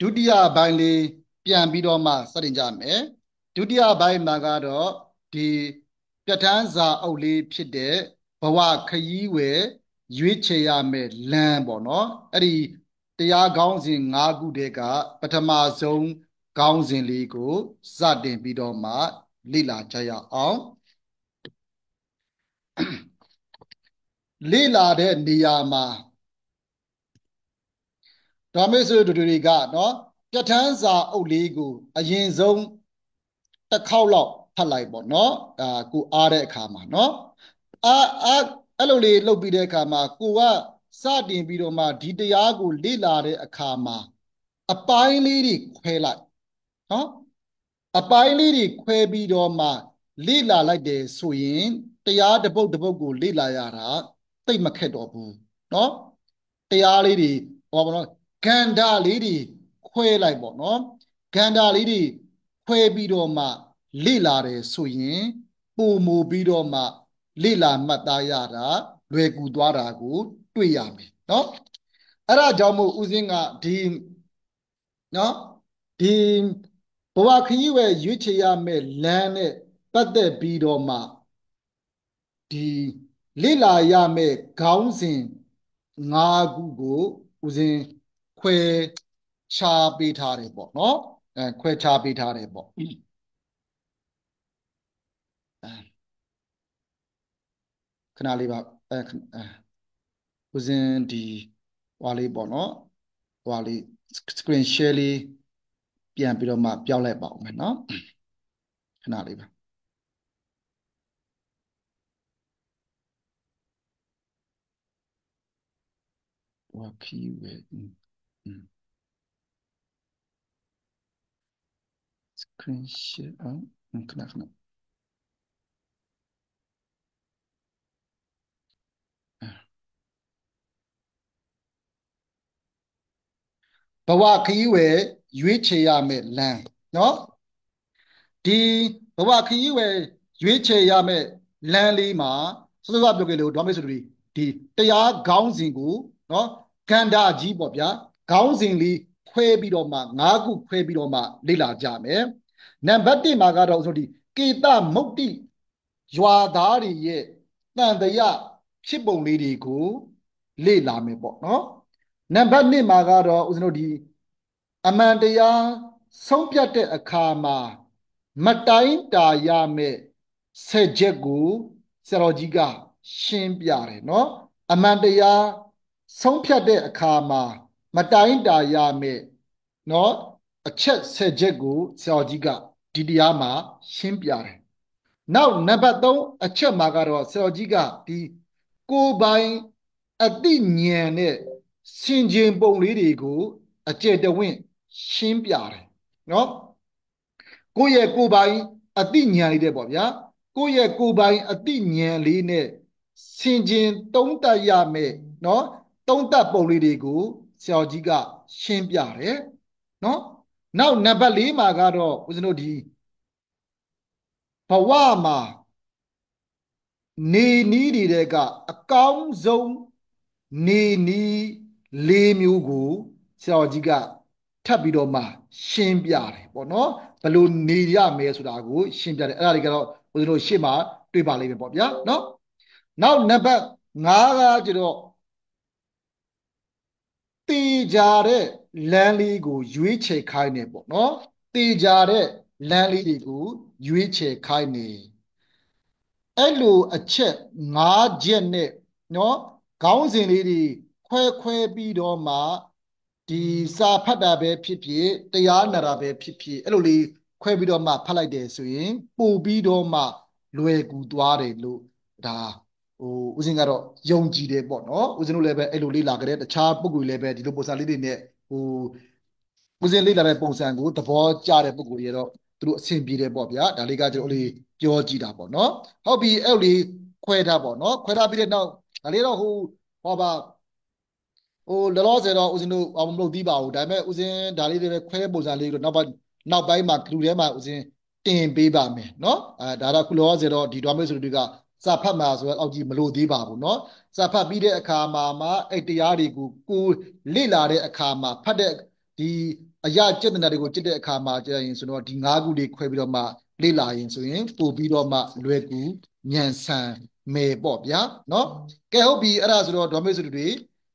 ဒုတိယပိုင်းလေးပြန်ပြီးတော့မှစတင်ကြမယ်ဒုတိယပိုင်းမှာကတော့ဒီပြဋ္ဌာန်းစာအုပ်လေးဖြစ်တဲ့ဘဝခရီးဝယ်ရွေးချယ်ရမယ်လမ်းပေါ့နော်အဲ့ဒီတရားခေါင်းစဉ်၅ခုတည်းကပထမဆုံးခေါင်းစဉ်လေးကိုစတင်ပြီးတော့မှလေ့လာကြရအောင်လေ့လာတဲ့နေရာမှာဒါမေဆိုတွေကနော်ပြဋ္ဌာန်းစာအုပ်လေးကိုအရင်ဆုံးတစ်ခေါက်လောက်ဖတ်လိုက်ပေါ့နော်ကိုအားတဲ့အခါမှာနော်အဲ့လိုလေးလုပ်ပြီးတဲ့အခါမှာကိုကစတင်ပြီးတော့မှဒီတရားကိုလေ့လာတဲ့အခါမှာအပိုင်းလေးတွေခွဲလိုက်နော်အပိုင်းလေးတွေခွဲပြီးတော့မှလေ့လာလိုက်တယ်ဆိုရင်တရားတစ်ပုဒ်တစ်ပုဒ်ကိုလေ့လာရတာသိပ်မခက်တော့ဘူးနော်တရားလေးတွေဟောပါတော့ကန္ဓာလေးတွေခွဲလိုက်ပေါ့နော်ကန္ဓာလေးတွေခွဲပြီးတော့မှလေ့လာတယ်ဆိုရင်ပုံမူပြီးတော့မှလေ့လာမှတ်သားရတာလွယ်ကူသွားတာကိုတွေ့ရမယ်နော်အဲ့ဒါကြောင့်မို့ဦးစင်းကဒီနော်ဒီဘဝခရီးဝယ်ရွေးချယ်ရမယ်လမ်းနဲ့ပတ်သက်ပြီးတော့မှဒီလေ့လာရမယ်ခေါင်းစဉ်၅ခုကိုဦးစင်းခွဲခြားပေးထားတယ်ပေါ့နော်ခွဲခြားပေးထားတယ်ပေါ့ခဏလေးပါဦးစင်းဒီဟွာလေးပေါ့နော်ဟွာလေး screen share လေးပြန်ပြီးတော့မှပြောင်းလိုက်ပါဦးမယ်နော်ခဏလေးပါဟွာခီးဝဲscreen share ခဏဘဝခရီးဝယ်ရွေးချယ်ရမယ်လမ်းနော်ဒီဘဝခရီးဝယ်ရွေးချယ်ရမယ်လမ်းလေးမှာစောစောပြောခဲ့လို့ဒေါမေဆိုတူဒီတရားခေါင်းစဉ်ကိုနော်ကန္ဓာကြီးပေါ့ဗျာခေါင်းစဉ်လေးခွဲပြီးတော့မှ၅ခုခွဲပြီးတော့မှလေ့လာကြမယ်နံပါတ်1မှာကတော့ဆိုဒီကေတမုတ်တိရွာသားတွေရဲ့တန်တရာဖြစ်ပုံလေးတွေကိုလေ့လာမယ်ပေါ့နော်နံပါတ်2မှာကတော့ဦးဇင်းတို့ဒီအမှန်တရားဆုံးဖြတ်တဲ့အခါမှာမတိုင်းတာရမယ်ဆက်ချက်ကိုဆရာတော်ကြီးကရှင်းပြတယ်နော်အမှန်တရားဆုံးဖြတ်တဲ့အခါမှာမတိုင်းတာရမယ်နော်အချက်ဆက်ချက်ကိုဆရာတော်ကြီးကဒီတရားမှာရှင်းပြတယ်နောက်နံပါတ်3အချက်မှာကတော့ဆရာတော်ကြီးကဒီကိုယ်ပိုင်အသိဉာဏ်နဲ့ဆင်ခြင်ပုံလေးတွေကိုအကျယ်တဝင့်ရှင်းပြတယ်နော်ကိုယ့်ရဲ့ကိုယ်ပိုင်အသိဉာဏ်လေးတဲ့ပေါ့ဗျာကိုယ့်ရဲ့ကိုယ်ပိုင်အသိဉာဏ်လေးနဲ့ဆင်ခြင်သုံးသပ်ရမယ်နော်သုံးသပ်ပုံလေးတွေကိုဆရာကြီးကရှင်းပြတယ်နော်နောက်နံပါတ်4မှာကတော့ဦးဇင်းတို့ဒီဘဝမှာနေနီးတွေကအကောင်းဆုံးနေနီး၄မျိုးကိုဆရာကြီးကထပ်ပြီးတော့မှရှင်းပြတယ်ပေါ့နော်ဘယ်လိုနေရမယ်ဆိုတာကိုရှင်းပြတယ်အဲ့ဒါတွေကတော့ဦးဇင်းတို့ရှေ့မှာတွေ့ပါလိမ့်မယ်ပေါ့ဗျာနော်နောက်နံပါတ်5ကကျတော့တေကြတဲ့လမ်းလေးကိုရွေးချယ်ခိုင်းတယ်ပေါ့နော်တေကြတဲ့လမ်းလေးတွေကိုရွေးချယ်ခိုင်းနေအဲ့လိုအချက်5ချက်နဲ့နော်ခေါင်းစဉ်လေးတွေခွဲပြီးတော့မှဒီစာဖတ်တာပဲဖြစ်ဖြစ်တရားနာတာပဲဖြစ်ဖြစ်အဲ့လိုလေးခွဲပြီးတော့မှဖတ်လိုက်တယ်ဆိုရင်ပို့ပြီးတော့မှလွယ်ကူသွားတယ်လို့ဒါဦးဇင်းကတော့ယုံကြည်တယ်ပေါ့နော်ဦးဇင်းတို့လည်းပဲအဲ့လိုလေးလာကြတဲ့တခြားပုဂ္ဂိုလ်လည်းပဲဒီလိုပုံစံလေးတွေနဲ့ဦးဇင်းလေးလာတဲ့ပုံစံကိုသဘောကျတဲ့ပုဂ္ဂိုလ်တွေကတော့သူတို့အဆင်ပြေတယ်ပေါ့ဗျာဒါလေးကကျွန်တော်လေးပြောကြည့်တာပေါ့နော်ဟုတ်ပြီအဲ့လိုလေးခွဲထားပေါ့နော်ခွဲထားပြီးတဲ့နောက်ဒါလေးတော့ဟောပါလောလောဆယ်တော့ဦးဇင်းတို့မလုပ်သေးပါဘူးဒါပေမဲ့ဦးဇင်းဒါလေးတွေပဲခွဲပုံစံလေးတော့နောက်ပိုင်းမှာဂရုထဲမှာဦးဇင်းတင်ပေးပါမယ်နော်ဒါတော့ခုလောလောဆယ်တော့ဒီဒေါမေဆိုတွေကစာဖတ်မှာဆိုတော့အောက်ကြီးမလို့သေးပါဘူးနော်စာဖတ်ပြီးတဲ့အခါမှာအဲ့တရားတွေကိုကိုလေ့လာတဲ့အခါမှာဖတ်တဲ့ဒီ အရာကျင့်တဲ့တွေကိုကျင့်တဲ့အခါမှာကျရင်ဆိုတော့ဒီ၅ခုတွေခွဲပြီးတော့မှလေ့လာရင်ဆိုရင်ပို့ပြီးတော့မှလွယ်ကူဉာဏ်ဆန်မယ်ပေါ့ဗျာနော်ကဲဟုတ်ပြီအဲ့ဒါဆိုတော့ဒေါ်မေစုတွေ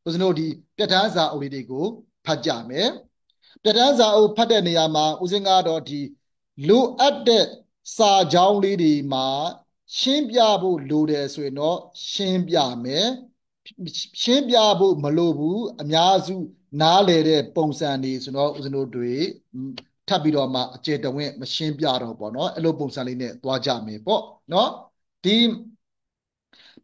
ဦးဇင်းတို့ဒီပြဋ္ဌာန်းစာအုပ်လေးတွေကိုဖတ်ကြမယ်ပြဋ္ဌာန်းစာအုပ်ဖတ်တဲ့နေရာမှာဦးဇင်းကတော့ဒီလိုအပ်တဲ့စာကြောင်းလေးတွေမှာရှင်းပြဖို့လိုတယ်ဆိုရင်တော့ရှင်းပြမယ်ရှင်းပြဖို့မလိုဘူးအများစုနားလေတဲ့ပုံစံတွေဆိုတော့ဦးဇင်းတို့တွေထပ်ပြီးတော့မှအကျေတဝင့်မရှင်းပြတော့ပေါ့နော်အဲ့လိုပုံစံလေးနဲ့သွားကြမယ်ပေါ့နော်ဒီ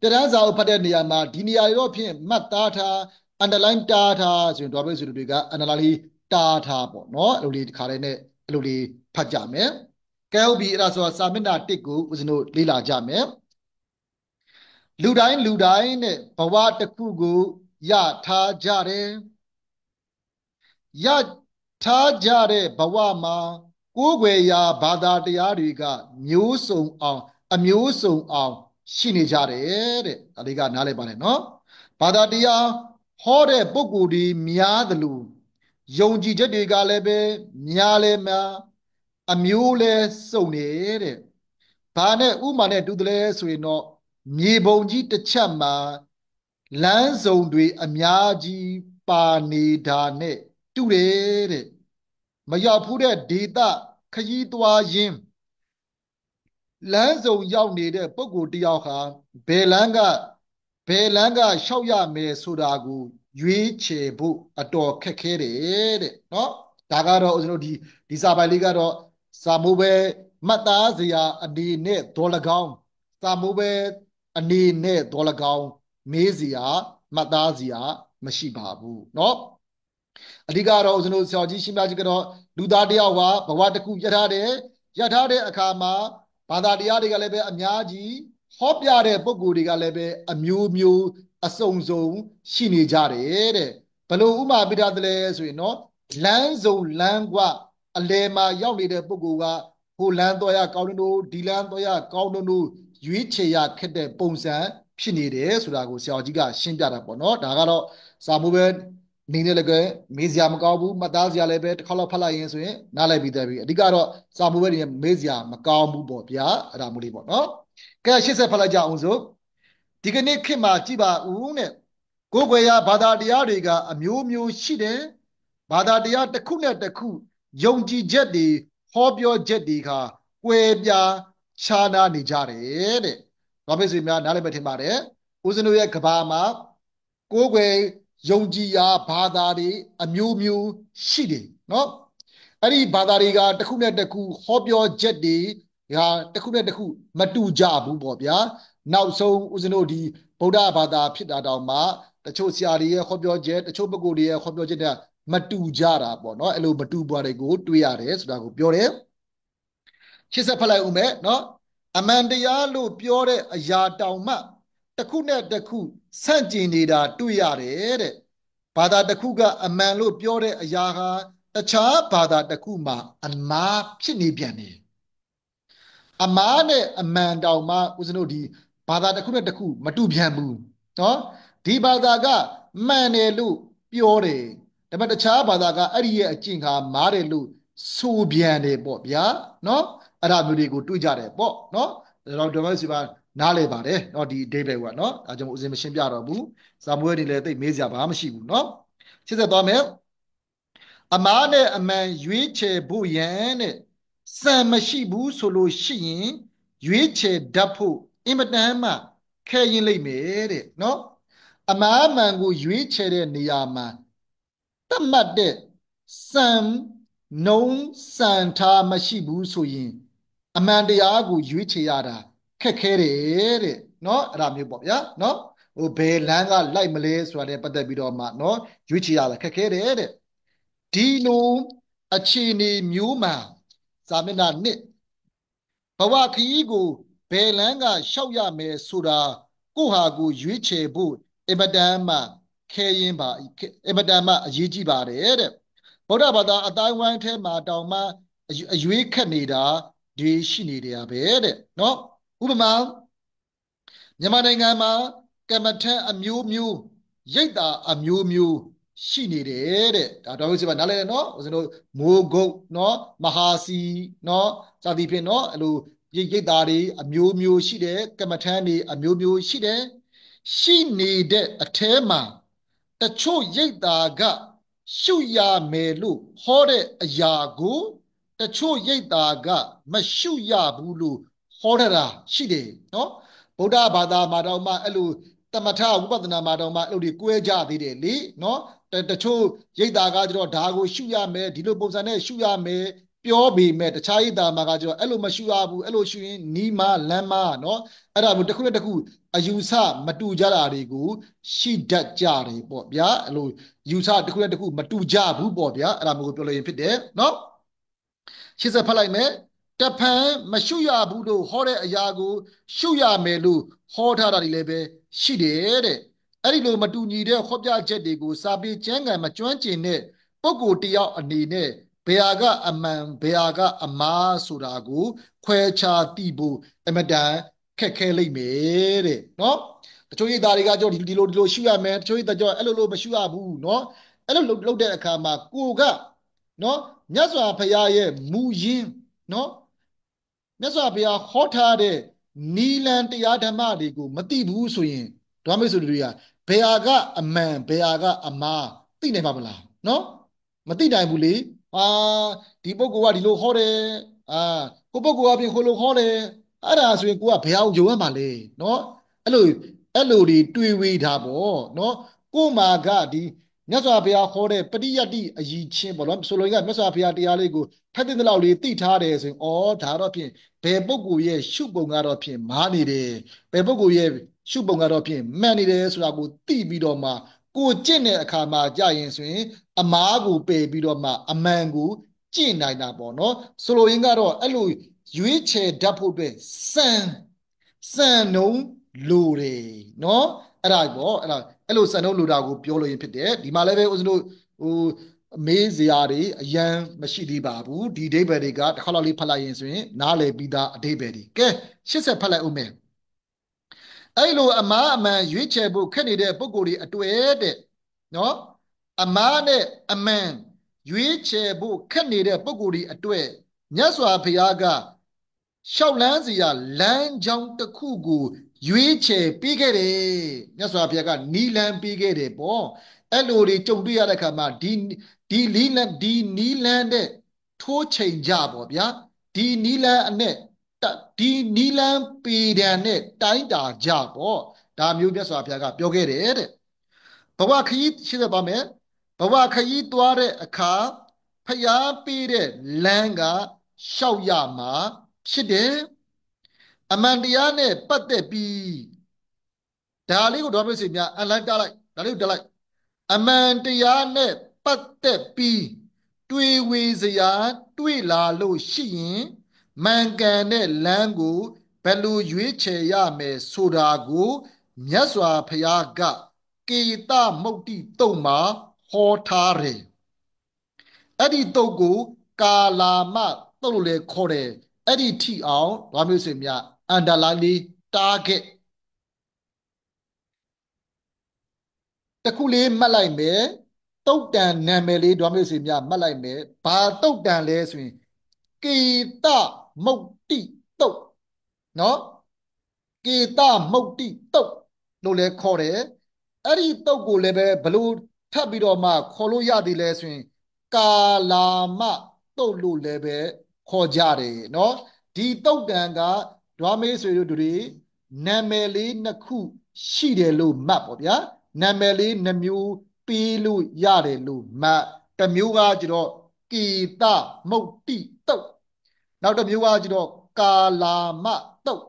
ပြဋ္ဌာန်းစာအုပ်ဖတ်တဲ့နေရာမှာဒီနေရာတွေတော့ဖြင့်မှတ်သားထား underline တားထားဆိုရင်တော့ပဲဆိုတွေက underline လေးတားထားပေါ့နော်အဲ့လိုလေးဒီခါလေးနဲ့အဲ့လိုလေးဖတ်ကြမယ်ကဲဟုတ်ပြီအဲ့ဒါဆိုစာမျက်နှာ1ကိုဦးဇင်းတို့လေ့လာကြမယ်လူတိုင်းနဲ့ဘဝတစ်ခုကိုရထားကြတယ်ရထားကြတဲ့ဘဝမှာကိုးကွယ်ရာဘာသာတရားတွေကမျိုးစုံအောင်အမျိုးစုံအောင်ရှိနေကြတယ်တဲ့ဒါလေးကနားလည်ပါနဲ့နော်ဘာသာတရားဟောတဲ့ပုဂ္ဂိုလ်တွေများသလိုယုံကြည်ချက်တွေကလည်းပဲများလဲများအမျိုးလဲစုံနေတဲ့ဘာနဲ့ဥမာနဲ့တူတယ်လဲဆိုရင်တော့မြေပုံကြီးတစ်ချက်မှာလမ်းစုံတွေအများကြီးပါနေတာနဲ့တူတယ်တဲ့မရောက်ဘူးတဲ့ဒေသခရီးသွားရင်းလမ်းစုံရောက်နေတဲ့ပုဂ္ဂိုလ်တယောက်ဟာဘယ်လမ်းကရှောက်ရမယ်ဆိုတာကိုရွေးချယ်ဖို့အတော်ခက်ခဲတယ်တဲ့နော်ဒါကတော့ဦးဇင်းတို့ဒီစာပိုင်လေးကတော့စာမိုးပဲမှတ်သားစရာအနေနဲ့ဒေါ်လကောင်းစာမိုးပဲအနေနဲ့ဒေါ်လကောင်းမေးစရာမှတ်သားစရာမရှိပါဘူးเนาะအဓိကတော့ဦးဇင်းတို့ဆရာကြီးရှင်းပြချင်ကတော့လူသားတယောက်ဟာဘဝတစ်ခုရထားတဲ့အခါမှာဘာသာတရားတွေကလည်းပဲအများကြီးဟောပြတဲ့ပုံကိုယ်တွေကလည်းပဲအမျိုးမျိုးအစုံရှိနေကြတယ်တဲ့ဘလို့ဥမာပြထားတယ်လဲဆိုရင်เนาะလမ်းစုံလမ်းကွအလယ်မှာရောက်နေတဲ့ပုံကိုယ်ကဟိုလမ်းတော်ရကောင်းတို့ဒီလမ်းတော်ရကောင်းတို့ရွေးချယ်ရခက်တဲ့ပုံစံဖြစ်နေတယ်ဆိုတာကိုဆရာကြီးကရှင်းပြတာပေါ့เนาะဒါကတော့စာမိုးပဲနေနဲ့လည်းကမေးစရာမကောင်းဘူးမှတ်သားစရာလည်းပဲတစ်ခါတော့ဖတ်လိုက်ရင်ဆိုရင်နားလည်ပြီးသားပြီအဓိကတော့စာမိုးပဲနေမေးစရာမကောင်းဘူးပေါ့ဗျာအဲ့ဒါမျိုးလေးပေါ့နော်ကဲ80ဖတ်လိုက်ကြအောင်စို့ဒီကနေ့ခေတ်မှာကြည်ပါဦးတဲ့ကိုယ်ွယ်ရာဘာသာတရားတွေကအမျိုးမျိုးရှိတယ်ဘာသာတရားတစ်ခုနဲ့တစ်ခုယုံကြည်ချက်တွေဟောပြောချက်တွေကကွဲပြားခြားနားနေကြတယ်တဲ့ဘာဖြစ်ဆိုများနားလည်မထင်ပါတယ်ဦးဇင်းတို့ရဲ့ကဘာမှာကိုယ်ွယ်ယုံကြည်ရာဘာသာတွေအမျိုးမျိုးရှိတယ်နော်အဲ့ဒီဘာသာတွေကတစ်ခုနဲ့တစ်ခုဟောပြောချက်တွေဟာတစ်ခုနဲ့တစ်ခုမတူကြဘူးပေါ့ဗျာနောက်ဆုံးဦးဇင်းတို့ဒီဗုဒ္ဓဘာသာဖြစ်တာတောင်မှတချို့ဆရာတွေရဲ့ဟောပြောချက်တချို့ပုဂ္ဂိုလ်တွေရဲ့ဟောပြောချက်တွေကမတူကြတာပေါ့နော်အဲ့လိုမတူပွားတွေကိုတွေ့ရတယ်ဆိုတာကိုပြောတယ်80ဖတ်လိုက်ဦးမယ်နော်အမှန်တရားလို့ပြောတဲ့အရာတောင်မှတစ်ခုနဲ့တစ်ခုဆန့်ကျင်နေတာတွေ့ရတယ်တဲ့ဘာသာတစ်ခုကအမှန်လို့ပြောတဲ့အရာဟာတခြားဘာသာတစ်ခုမှာအမှားဖြစ်နေပြန်တယ်အမှားနဲ့အမှန်တောင်မှဦးဇင်းတို့ဒီဘာသာတစ်ခုနဲ့တစ်ခုမတူပြန်ဘူးနော်ဒီဘာသာကမှန်တယ်လို့ပြောတယ်ဒါပေမဲ့တခြားဘာသာကအဲ့ဒီရဲ့အကျင့်ကမားတယ်လို့ဆိုပြန်တယ်ပေါ့ဗျာနော်အဲ့ဒါမျိုးတွေကိုတွေ့ကြတယ်ပေါ့နော်ဒါတော့ဒီမဲ့စီပါနားလေပါတယ်เนาะဒီအဓိပ္ပာယ်ကเนาะဒါကြောင့်ဦးဇင်းမရှင်းပြတော့ဘူးစာမွေးနေလေသိမေးစရာဘာမှမရှိဘူးเนาะရှင်းဆက်သွားမယ်အမားနဲ့အမှန်ရွေးချယ်ဖို့ရန်တဲ့စံမရှိဘူးဆိုလို့ရှိရင်ရွေးချယ်တတ်ဖို့အင်မတန်မှခဲရင်လိမ့်မယ်တဲ့เนาะအမားမှန်ကိုရွေးချယ်တဲ့နေရာမှာတတ်မှတ်တဲ့စံနှုံးစံထားမရှိဘူးဆိုရင်အမှန်တရားကိုရွေးချယ်ရတာခက်ခဲတယ်တဲ့เนาะအဲ့ဒါမျိုးပေါ့ဗျာเนาะဟိုဘယ်လမ်းကလိုက်မလဲဆိုတာနဲ့ပတ်သက်ပြီးတော့မှเนาะရွေးချယ်ရတာခက်ခဲတယ်တဲ့ဒီလိုအခြေအနေမျိုးမှာဇာမျက်နှာ1ဘဝခရီးကိုဘယ်လမ်းကရှောက်ရမယ်ဆိုတာကိုဟာကိုရွေးချယ်ဖို့အင်မတန်မှခဲရင်ပါအင်မတန်မှအရေးကြီးပါတယ်တဲ့ဗုဒ္ဓဘာသာအတိုင်းဝိုင်းထဲမှာတောင်မှအရွေးခက်နေတာဒီရှိနေတယ်ပဲတဲ့เนาะဥပမာမြန်မာနိုင်ငံမှာကမ္မထအမျိုးမျိုးရိတ်တာအမျိုးမျိုး ရှိနေတယ်တဲ့ဒါတော်မျိုးစီပါနားလဲနော်ဦးဇင်းတို့မိုးကုတ်နော်မဟာစီနော်စသည်ဖြင့်နော်အဲ့လိုရိတ်သားတွေအမျိုးမျိုးရှိတယ်ကမ္မထမ်းတွေအမျိုးမျိုးရှိတယ်ရှိနေတဲ့အထဲမှာတချို့ရိတ်သားကရှုရမယ်လို့ဟောတဲ့အရာကိုတချို့ရိတ်သားကမရှုရဘူးလို့ဟောတာရှိတယ်နော်ဗုဒ္ဓဘာသာမှာတော့မှအဲ့လိုသမထဝိပဿနာမှာတော့မှအဲ့လိုဒီကွဲကြသေးတယ်လေနော်တချို့ရိတ်သားကကျတော့ဒါကိုရှုရမယ်ဒီလိုပုံစံနဲ့ရှုရမယ်ပြောပေမဲ့တခြားရိတ်သားမှာကကျတော့အဲ့လိုမရှုရဘူးအဲ့လိုရှုရင်နီးမလမ်းမနော်အဲ့ဒါမျိုးတစ်ခုနဲ့တစ်ခုအယူဆမတူကြတာတွေကိုရှိတတ်ကြတယ်ပေါ့ဗျာအဲ့လိုယူဆတစ်ခုနဲ့တစ်ခုမတူကြဘူးပေါ့ဗျာအဲ့ဒါမျိုးကိုပြောလို့ရင်ဖြစ်တယ်နော်ရှင်းစဖတ်လိုက်မယ်တဖန်မရှုရဘူးလို့ဟောတဲ့အရာကိုရှုရမယ်လို့ဟောထားတာတွေလည်းပဲရှိတယ်တဲ့အဲ့ဒီလိုမတူညီတဲ့ဟောပြချက်တွေကိုစာပေကျမ်းဂန်မကျွမ်းကျင်တဲ့ပုဂ္ဂိုလ်တယောက်အနေနဲ့ဘယ်ဟာကအမှန်ဘယ်ဟာကအမှားဆိုတာကိုခွဲခြားသိဖို့အမတန်ခက်ခဲလိမ့်မယ်တဲ့နော်တချို့ရိတ်သားတွေကကြောဒီလိုရှုရမယ်တချို့ရိတ်သားကြောအဲ့လိုမရှုရဘူးနော်အဲ့လိုလုပ်တဲ့အခါမှာကိုကနော်မြတ်စွာဘုရားရဲ့မူရင်းနော်မြတ်စွာဘုရားဟောထားတဲ့နီလန်တရားဓမ္မတွေကိုမသိဘူးဆိုရင်ဓမ္မဆိုတွေကဘယ်ဟာကအမှန်ဘယ်ဟာကအမှားသိနိုင်ပါမလားနော်မသိနိုင်ဘူးလေအာဒီပုဂ္ဂိုလ်ကဒီလိုဟောတယ်အာကိုပုဂ္ဂိုလ်အပြင်ကိုလိုဟောတယ်အဲ့ဒါဆိုရင်ကိုကဘယ်ဟာကိုယုံရမှာလဲနော်အဲ့လိုတွေတွေးဝေးတာပေါ့နော်ကို့မှာကဒီမြတ်စွာဘုရားဟောတဲ့ပရိယတ္တိအည်ချင်းပေါ့နော်ဆိုလိုရင်းကမြတ်စွာဘုရားတရားလေးကိုဖတ်တဲ့လောက်လေးသိထားတယ်ဆိုရင်ဩဒါတော့ဖြင့်ဘယ်ပုဂ္ဂိုလ်ရဲ့ရှုပုံကတော့ဖြင့်မားနေတယ်ဘယ်ပုဂ္ဂိုလ်ရဲ့ရှုပုံကတော့ဖြင့်မှန်နေတယ်ဆိုတာကိုသိပြီးတော့မှကိုကျင့်တဲ့အခါမှာကြာရင်ဆိုရင်အမားကိုပယ်ပြီးတော့မှအမှန်ကိုကျင့်နိုင်တာပေါ့နော်ဆိုလိုရင်းကတော့အဲ့လိုရွေးချယ်တတ်ဖို့အတွက်စံနှုံးလိုတယ်နော်အဲ့ဒါပေါ့အဲ့လိုစံနှုံးလိုတာကိုပြောလို့ရင်ဖြစ်တယ်ဒီမှာလည်းပဲဦးဇင်းတို့ဟိုမေးစရာတွေအယံမရှိသေးပါဘူးဒီအဓိပ္ပာယ်တွေကတစ်ခါလောက်လေးဖတ်လိုက်ရင်ဆိုရင်နားလည်ပြီးသားအဓိပ္ပာယ်တွေကဲ80ဖတ်လိုက်ဦးမယ်အဲ့လိုအမားအမှန်ရွေးချယ်ဖို့ခက်နေတဲ့ပုံကိုယ်တွေအတွေ့တဲ့နော်အမားနဲ့အမှန်ရွေးချယ်ဖို့ခက်နေတဲ့ပုံကိုယ်တွေအတွေ့မြတ်စွာဘုရားကရှောက်လန်းစရာလမ်းကြောင်းတစ်ခုကိုရွေးချယ်ပေးခဲ့တယ်မြတ်စွာဘုရားကနီလန်းပေးခဲ့တယ်ပေါ့အဲ့လိုတွေကြုံတွေ့ရတဲ့အခါမှာဒီနီလန်းတဲ့ထိုးချိန်ကြပေါ့ဗျာဒီနီလန်းအနဲ့ဒီနီလန်းပေတံနဲ့တိုင်းတာကြပေါ့ဒါမျိုးမြတ်စွာဘုရားကပြောခဲ့တယ်တဲ့ဘဝခရီးရှိသက်ပါမယ်ဘဝခရီးသွားတဲ့အခါဖျားပေးတဲ့လမ်းကရှောက်ရမှာဖြစ်တယ်အမှန်တရားနဲ့ပတ်သက်ပြီးဒါလေးကိုတော့ပြည့်စုံများအလိုက်တားလိုက်ဒါလေးကိုတက်လိုက်အမှန်တရားနဲ့ပတ်သက်ပြီးတွေးဝေစရာတွေ့လာလို့ရှိရင်မှန်ကန်တဲ့လမ်းကိုဘယ်လိုရွေးချယ်ရမယ်ဆိုတာကိုမြတ်စွာဘုရားကကေတမုတ်တိတုတ်မှာဟောထားတယ်အဲ့ဒီတုတ်ကိုကာလာမတုတ်လို့လည်းခေါ်တယ်အဲ့ဒီထိအောင်ဘာမျိုးဆိုမြအန္တလာလေးတားခဲ့တခုလေးမှတ်လိုက်မယ်တုတ်တန်နာမည်လေးဒေါ်မျိုးစီမြမှတ်လိုက်မယ်ဘာတုတ်တန်လဲဆိုရင်ကေတမုတ်တိတုတ်နော်ကေတမုတ်တိတုတ်လို့လည်းခေါ်တယ်အဲ့ဒီတုတ်ကိုလည်းပဲဘလို့ထပ်ပြီးတော့မှခေါ်လို့ရသည်လဲဆိုရင်ကာလာမတုတ်လို့လည်းပဲခေါ်ကြတယ်နော်ဒီတုတ်တန်ကဒွားမေးဆွေတို့တွေနာမည်လေးနှစ်ခုရှိတယ်လို့မှတ်ပေါ့ဗျာနာမည်လေးနှမျိုးပေးလို့ရတယ်လို့မှတ်တစ်မျိုးကကျတော့ကေတမုတ်တိတုတ်နောက်တစ်မျိုးကကျတော့ကာလာမတုတ်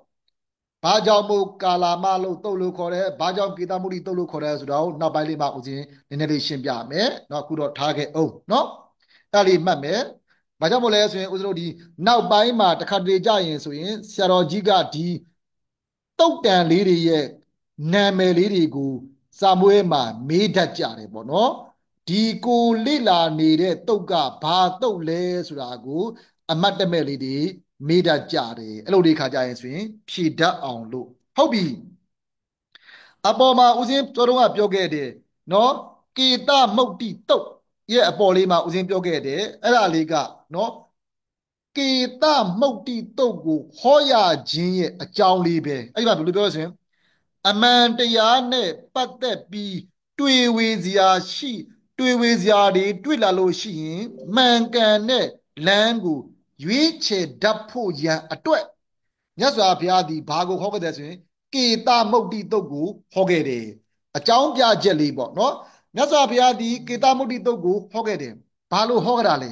ဘာကြောင့်မို့ကာလာမလို့တုတ်လို့ခေါ်တယ်ဘာကြောင့်ကေတမုတ်တိတုတ်လို့ခေါ်တယ်ဆိုတော့နောက်ပိုင်းလေးမှာဦးဇင်းနည်းနည်းလေးရှင်းပြမယ်เนาะအခုတော့ထားခဲ့အောင်เนาะအဲ့လေးမှတ်မယ်ဘာကြောင့်မို့လဲဆိုရင်ဦးဇင်းတို့ဒီနောက်ပိုင်းမှာတစ်ခါတလေကြရင်ဆိုရင်ဆရာတော်ကြီးကဒီတုတ်တန်လေးတွေရဲ့နာမည်လေးတွေကိုစာမွေးမှာမေးတတ်ကြတယ်ပေါ့နော်ဒီကိုလိလာနေတဲ့တုတ်ကဘာတုတ်လဲဆိုတာကိုအမတ်တမဲ့လေးတွေမေးတတ်ကြတယ်အဲ့လိုဒီခါကြရင်ဆိုရင်ဖြေတတ်အောင်လို့ဟုတ်ပြီအပေါ်မှာဦးစင်းတော်တော်ကပြောခဲ့တယ်နော် ကေတမုတ်တိတုတ်ရဲ့အပေါ်လေးမှာဦးဇင်းပြောခဲ့တယ်အဲ့ဒါလေးကနော်ကေတမုတ်တိတုတ်ကိုဟောရခြင်းရဲ့အကြောင်းလေးပဲအဲ့ဒီမှာဘယ်လိုပြောလဲဆိုရင်အမှန်တရားနဲ့ပတ်သက်ပြီးတွေ့ဝေစရာရှိတွေ့ဝေစရာတွေတွေ့လာလို့ရှိရင်မှန်ကန်တဲ့လမ်းကိုရွေးချယ်တတ်ဖို့ရန်အတွက်မြတ်စွာဘုရားသည်ဘာကိုဟောခဲ့တယ်ဆိုရင်ကေတမုတ်တိတုတ်ကိုဟောခဲ့တယ်အကြောင်းပြချက်လေးပေါ့နော်မြတ်စွာဘုရားသည်ကေတမုတ်တိတုတ်ကိုဟောခဲ့တယ်ဘာလို့ဟောကြတာလဲ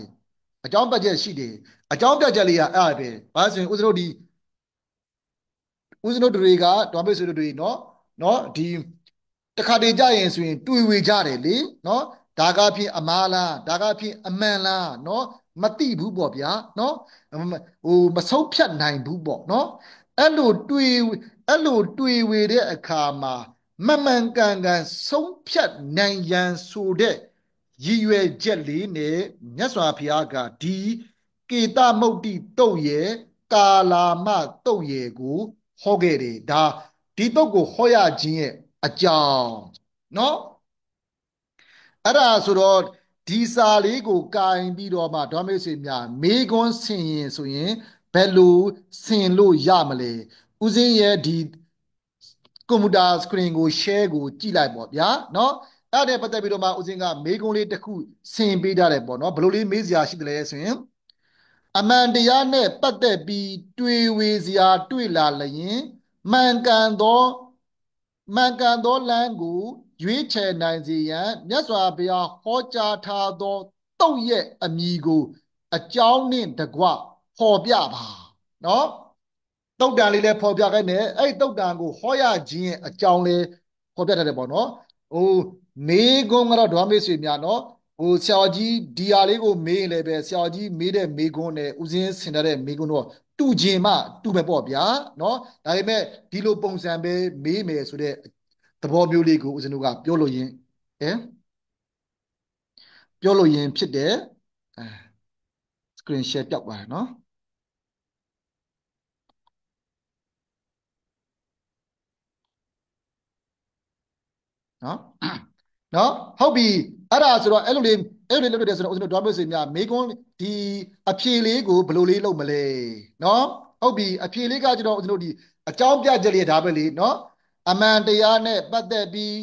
အကြောင်းပြချက်ရှိတယ်အကြောင်းပြချက်လေးကအဲ့ဒါပဲဘာလို့ဆိုရင်ဦးဇင်းတို့တွေကတော်ပိတ်ဆွေတို့တွေနော်ဒီတခါတည်းကြရင်ဆိုရင်တွေ့ဝေကြတယ်လေနော်ဒါကဖြင့်အမားလားဒါကဖြင့်အမှန်လားနော်မသိဘူးပေါ့ဗျာနော်မဆုံးဖြတ်နိုင်ဘူးပေါ့နော်အဲ့လိုတွေ့ဝေတဲ့အခါမှာမှန်ကန်ဆုံးဖြတ်နိုင်ရန်ဆိုတဲ့ရည်ရွယ်ချက်လေးနဲ့မြတ်စွာဘုရားကဒီကေတမုတ်တိတုတ်ရဲ့ကာလာမတုတ်ရဲ့ကိုဟောခဲ့တယ်ဒါဒီတုတ်ကိုဟောရခြင်းရဲ့အကြောင်းနော်အဲ့ဒါဆိုတော့ဒီစာလေးကိုကင်ပြီးတော့မှဒေါ်မေဆွေများမေခွန်းဆင်ရင်ဆိုရင်ဘယ်လိုဆင်လို့ရမလဲဦးစင်းရဲ့ဒီကွန်ပျူတာစကရင်ကို share ကိုကြည့်လိုက်ပေါ့ဗျာနော်အဲ့ဒါပတ်သက်ပြီးတော့မှဦးစင်းကမေခွန်းလေးတစ်ခုဆင်ပေးထားတယ်ပေါ့နော်ဘယ်လိုလေးမေးစရာရှိတယ်လဲဆိုရင်အမှန်တရားနဲ့ပတ်သက်ပြီးတွေ့ဝေစရာတွေ့လာလျင်မှန်ကန်သောလမ်းကိုရွေးချယ်နိုင်စေရန်မြတ်စွာဘုရားဟောကြားထားသောတုတ်ရဲ့အမည်ကိုအကြောင်းနှင့်တကွဖော်ပြပါနော်တုတ်တန်လေးလည်းဖော်ပြခဲ့တယ်အဲ့တုတ်တန်ကိုဟောရခြင်းရဲ့အကြောင်းလေးဖော်ပြတတ်တယ်ပေါ့နော်ဟိုမေကုန်းကတော့ဒေါ်မေဆွေများနော်ဆရာကြီးဒီဟာလေးကိုမေးရင်လည်းပဲဆရာကြီးမေးတဲ့မေးခွန်းနဲ့ဦးစင်းဆင်တဲ့မေးခွန်းတော့တူခြင်းမှတူမယ်ပေါ့ဗျာနော်ဒါပေမဲ့ဒီလိုပုံစံပဲမေးမယ်ဆိုတဲ့သဘောမျိုးလေးကိုဦးဇင်းတို့ကပြောလို့ရင်ဖြစ်တယ်အဲ screen share ပျောက်သွားတယ်နော်နော်ဟုတ်ပြီအဲ့ဒါဆိုတော့အဲ့လိုလေးလုပ်တယ်ဆိုတော့ဦးဇင်းတို့ဒေါ်မဆွေများမေကွန်းဒီအဖြေလေးကိုဘယ်လိုလေးလုပ်မလဲနော်ဟုတ်ပြီအဖြေလေးကကျွန်တော်ဦးဇင်းတို့ဒီအကြောင်းပြချက်လေးဒါပဲလေနော်အမှန်တရားနဲ့ပတ်သက်ပြီး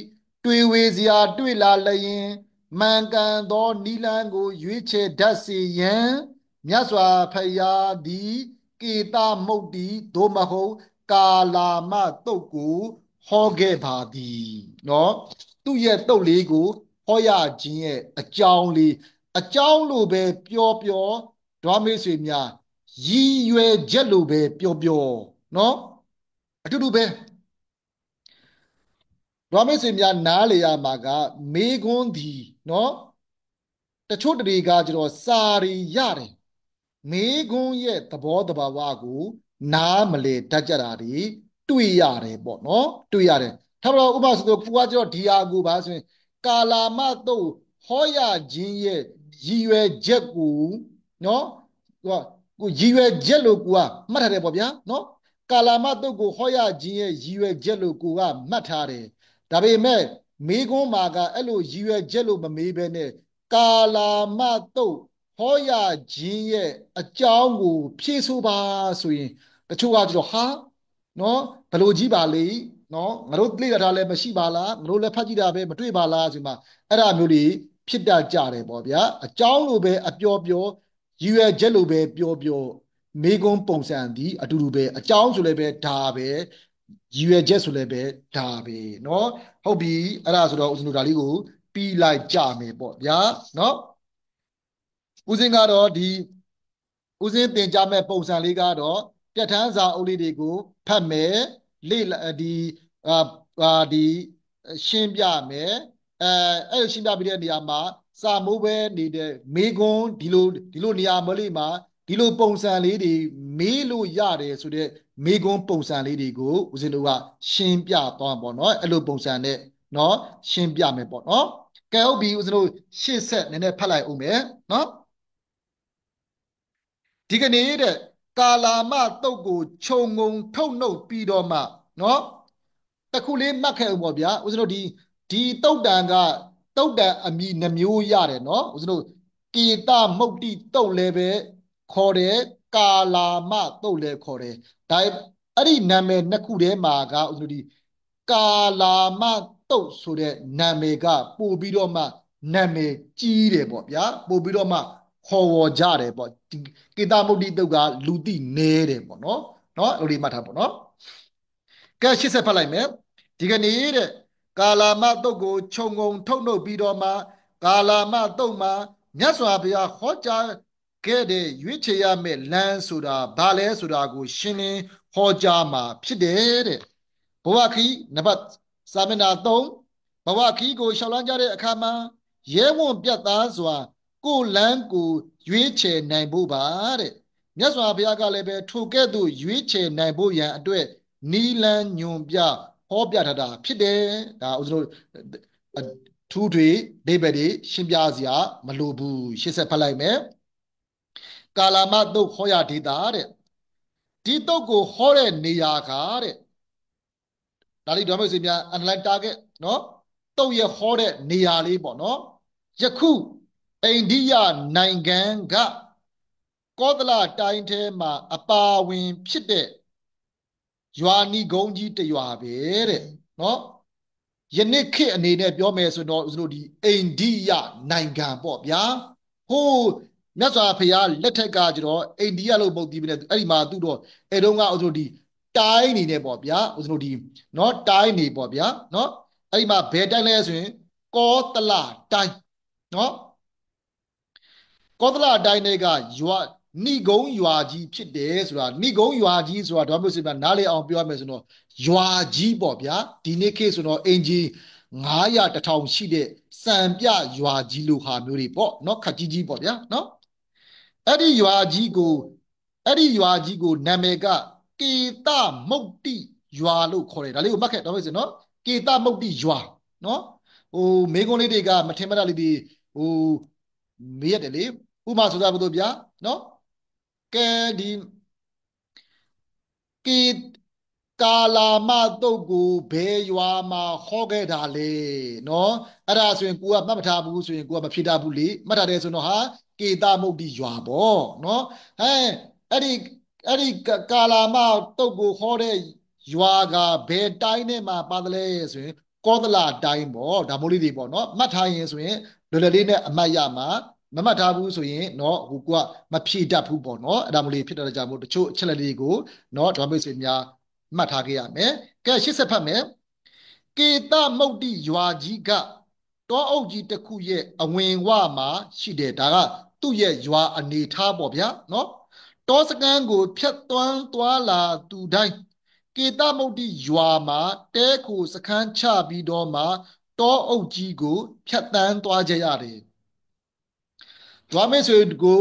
တွေ့ဝေစရာတွေ့လာလျင်မှန်ကန်သောနိလန်းကိုရွေးချယ်တတ်စေရန်မြတ်စွာဘုရားသည်ကေတမုတ်တိသို့မဟုတ်ကာလာမတုတ်ကိုဟောခဲ့ပါသည်နော်သူ့ရဲ့တုတ်လေးကိုဟောရခြင်းရဲ့အကြောင်းလေးအကြောင်းလို့ပဲပြောဓွားမေးဆွေများရည်ရွယ်ချက်လို့ပဲပြောနော်အတူတူပဲဓွားမေးဆွေများနားလေရမှာကမေခွန်းဒီနော်တချို့တတွေကကျတော့စာရီရတယ်မေခွန်းရဲ့သဘောတဘာဝကိုနားမလေတတ်ကြတာတွေတွေ့ရတယ်ပေါ့နော်တွေ့ရတယ်ထားပါတော့ဥပမာဆိုတော့ကိုကကျတော့ဒီဟာကိုပါဆိုရင်ကာလာမတုတ်ဟောရခြင်းရဲ့ရည်ရွယ်ချက်ကိုနော်ကိုရည်ရွယ်ချက်လို့ကိုကမှတ်ထားတယ်ပေါ့ဗျာနော်ကာလာမတုတ်ကိုဟောရခြင်းရဲ့ရည်ရွယ်ချက်လို့ကိုကမှတ်ထားတယ်ဒါပေမဲ့မေခွန်းမှာကအဲ့လိုရည်ရွယ်ချက်လို့မမေးဘဲနဲ့ကာလာမတုတ်ဟောရခြင်းရဲ့အကြောင်းကိုဖြည့်ဆို့ပါဆိုရင်တချို့ကကျတော့ဟာနော်ဘယ်လိုကြီးပါလေနော်ငါတို့သိရတာလည်းမရှိပါလားငါတို့လည်းဖတ်ကြည့်တာပဲမတွေ့ပါလားဆိုမှအဲ့ဒါမျိုးတွေဖြစ်တတ်ကြတယ်ပေါ့ဗျာအကြောင်းလိုပဲအပြောရည်ရွယ်ချက်လိုပဲပြောမေကွန်းပုံစံဒီအတူတူပဲအကြောင်းဆိုလည်းပဲဒါပဲရည်ရွယ်ချက်ဆိုလည်းပဲဒါပဲเนาะဟုတ်ပြီအဲ့ဒါဆိုတော့ဦးဇင်းတို့ဒါလေးကိုပြီးလိုက်ကြမယ်ပေါ့ဗျာเนาะဦးစင်းကတော့ဒီဦးစင်းသင်ကြားမဲ့ပုံစံလေးကတော့ပြဋ္ဌာန်းစာအုပ်လေးတွေကိုဖတ်မယ်လေ့ဒီဒီရှင်းပြမယ်အဲ့ရှင်းပြပြီးတဲ့နေရာမှာစာမိုးပဲနေတဲ့မေကွန်းဒီလိုနေရာမလေးမှာဒီလိုပုံစံလေးတွေမေးလို့ရတယ်ဆိုတဲ့မေကွန်းပုံစံလေးတွေကိုဦးဇင်းတို့ကရှင်းပြသွားပါတော့အဲ့လိုပုံစံနဲ့เนาะရှင်းပြမယ်ပေါ့เนาะကဲဟုတ်ပြီဦးဇင်းတို့ရှေ့ဆက်နည်းနည်းဖတ်လိုက်ဦးမယ်เนาะဒီကနေ့တဲ့ကာလာမတုတ်ကိုခြုံငုံထုတ်နှုတ်ပြီးတော့မှเนาะတခုလေးမှတ်ခဲ့ဦးပေါ့ဗျာဦးဇင်းတို့ဒီတုတ်တန်က တုတ်တန်အမည်နှမျိုးရတယ်နော်ဦးဇင်းတို့ကေတမုတ်တိတုတ်လည်းပဲခေါ်တယ်ကာလာမတုတ်လည်းခေါ်တယ်ဒါအဲ့ဒီနာမည်နှစ်ခုထဲမှာကဦးဇင်းတို့ဒီကာလာမတုတ်ဆိုတဲ့နာမည်ကပို့ပြီးတော့မှနာမည်ကြီးတယ်ပေါ့ဗျာပို့ပြီးတော့မှခေါ်ဝေါ်ကြတယ်ပေါ့ကေတမုတ်တိတုတ်ကလူသိနေတယ်ပေါ့နော်အဲ့လိုမှတ်ထားပေါ့နော်ကဲ80ဖတ်လိုက်မယ်ဒီကနေ့တဲ့ကာလာမတုတ်ကိုခြုံငုံထုတ်နှုတ်ပြီးတော့မှကာလာမတုတ်မှာမြတ်စွာဘုရားဟောကြားခဲ့တဲ့ရွေးချယ်ရမယ့်လမ်းဆိုတာဘာလဲဆိုတာကိုရှင်းလင်းဟောကြားမှာဖြစ်တယ်တဲ့ဘဝခီနံပါတ်စာမျက်နှာ3ဘဝခီကိုရှောက်လန်းကြတဲ့အခါမှာရဲဝံ့ပြတ်သားစွာကိုလန်းကိုရွေးချယ်နိုင်ဖို့ပါတဲ့မြတ်စွာဘုရားကလည်းပဲထိုကဲ့သို့ရွေးချယ်နိုင်ဖို့ရန်အတွက်နီလန်းညွန်ပြဟောပြထားတာဖြစ်တယ်ဒါဦးဇင်းတို့ထူးထွေဒိဗ္ဗေတွေရှင်းပြစရာမလိုဘူး80ဖတ်လိုက်မယ်ကာလာမတုတ်ဟောရဒေတာတဲ့ဒီတုတ်ကိုဟောတဲ့နေရာကတဲ့ဒါလေးတော့မရှိများ analyze target နော်တုတ်ရဟောတဲ့နေရာလေးပေါ့နော်ယခုအိန္ဒိယနိုင်ငံကကောသလတိုင်းထဲမှာအပါဝင်ဖြစ်တဲ့ရွာနီကုန်းကြီးတရွာပဲတဲ့နော်ယနေ့ခေတ်အနေနဲ့ပြောမယ်ဆိုတော့ဦးဇင်းတို့ဒီအိန္ဒိယနိုင်ငံပေါ့ဗျာဟိုးမြတ်စွာဘုရားလက်ထက်ကကျတော့အိန္ဒိယလို့မဟုတ်သေးဘူးနဲ့အဲ့ဒီမှာသူ့တော့အဲတုန်းကဦးဇင်းတို့ဒီတိုင်းနေနဲ့ပေါ့ဗျာဦးဇင်းတို့ဒီနော်တိုင်းနေပေါ့ဗျာနော်အဲ့ဒီမှာဘယ်တိုင်းလဲဆိုရင်ကောသလတိုင်းနော်ကောသလတိုင်းတွေကရွာဏိဂုံးရွာကြီးဖြစ်တယ်ဆိုတာဏိဂုံးရွာကြီးဆိုတာတော့မျိုးစင်နားလေအောင်ပြောရမယ်ဆိုတော့ရွာကြီးပေါ့ဗျာဒီနေ့ခေတ်ဆိုတော့အင်ဂျီ900 1000ရှိတဲ့စံပြရွာကြီးလိုဟာမျိုးတွေပေါ့နော်ခက်ကြီးကြီးပေါ့ဗျာနော်အဲ့ဒီရွာကြီးကိုနာမည်ကကေတမုတ်တိရွာလို့ခေါ်တယ်ဒါလေးကိုမှတ်ခဲ့တော့မျိုးစင်နော်ကေတမုတ်တိရွာနော်ဟိုမေကွန်းလေးတွေကမထင်မှတ်တာလေးတွေဟိုမေးရတယ်လေဥပမာဆိုကြပါတော့ဗျာနော်ကဲဒီကေကာလာမတုတ်ကိုဘယ်ရွာမှာဟောခဲ့တာလဲနော်အဲ့ဒါဆိုရင်ကိုကမှတ်မထားဘူးဆိုရင်ကိုကမဖြေတတ်ဘူးလေမှတ်ထားတယ်ဆိုတော့ဟာကေတမုတ်တိရွာပေါ့နော်ဟဲ့အဲ့ဒီကာလာမတုတ်ကိုဟောတဲ့ရွာကဘယ်တိုင်းထဲမှာပါတယ်လဲဆိုရင်ကောသလတိုင်းပေါ့ဒါမို့လေးတွေပေါ့နော်မှတ်ထားရင်ဆိုရင်လွယ်လွယ်လေးနဲ့အမှတ်ရမှာမမှတ်ထားဘူးဆိုရင်เนาะဟိုကမဖြည့်တတ်ဘူးပေါ့เนาะအဲ့ဒါမလို့ဖြစ်တဲ့ကြောင့်မို့တချို့အချက်လက်တွေကိုเนาะဓမ္မဆွေများမှတ်ထားခဲ့ရမယ်ကဲ80ဖတ်မယ်ကေတမုတ်တိရွာကြီးကတောအုပ်ကြီးတစ်ခုရဲ့အဝင်ဝမှာရှိတယ်ဒါကသူ့ရဲ့ရွာအနေထားပေါ့ဗျာเนาะတောစကန်းကိုဖြတ်သွားလာသူတိုင်းကေတမုတ်တိရွာမှာတဲခိုစခန်းချပြီးတော့မှတောအုပ်ကြီးကိုဖြတ်တန်းသွားကြရတယ်တွားမေဆွေကို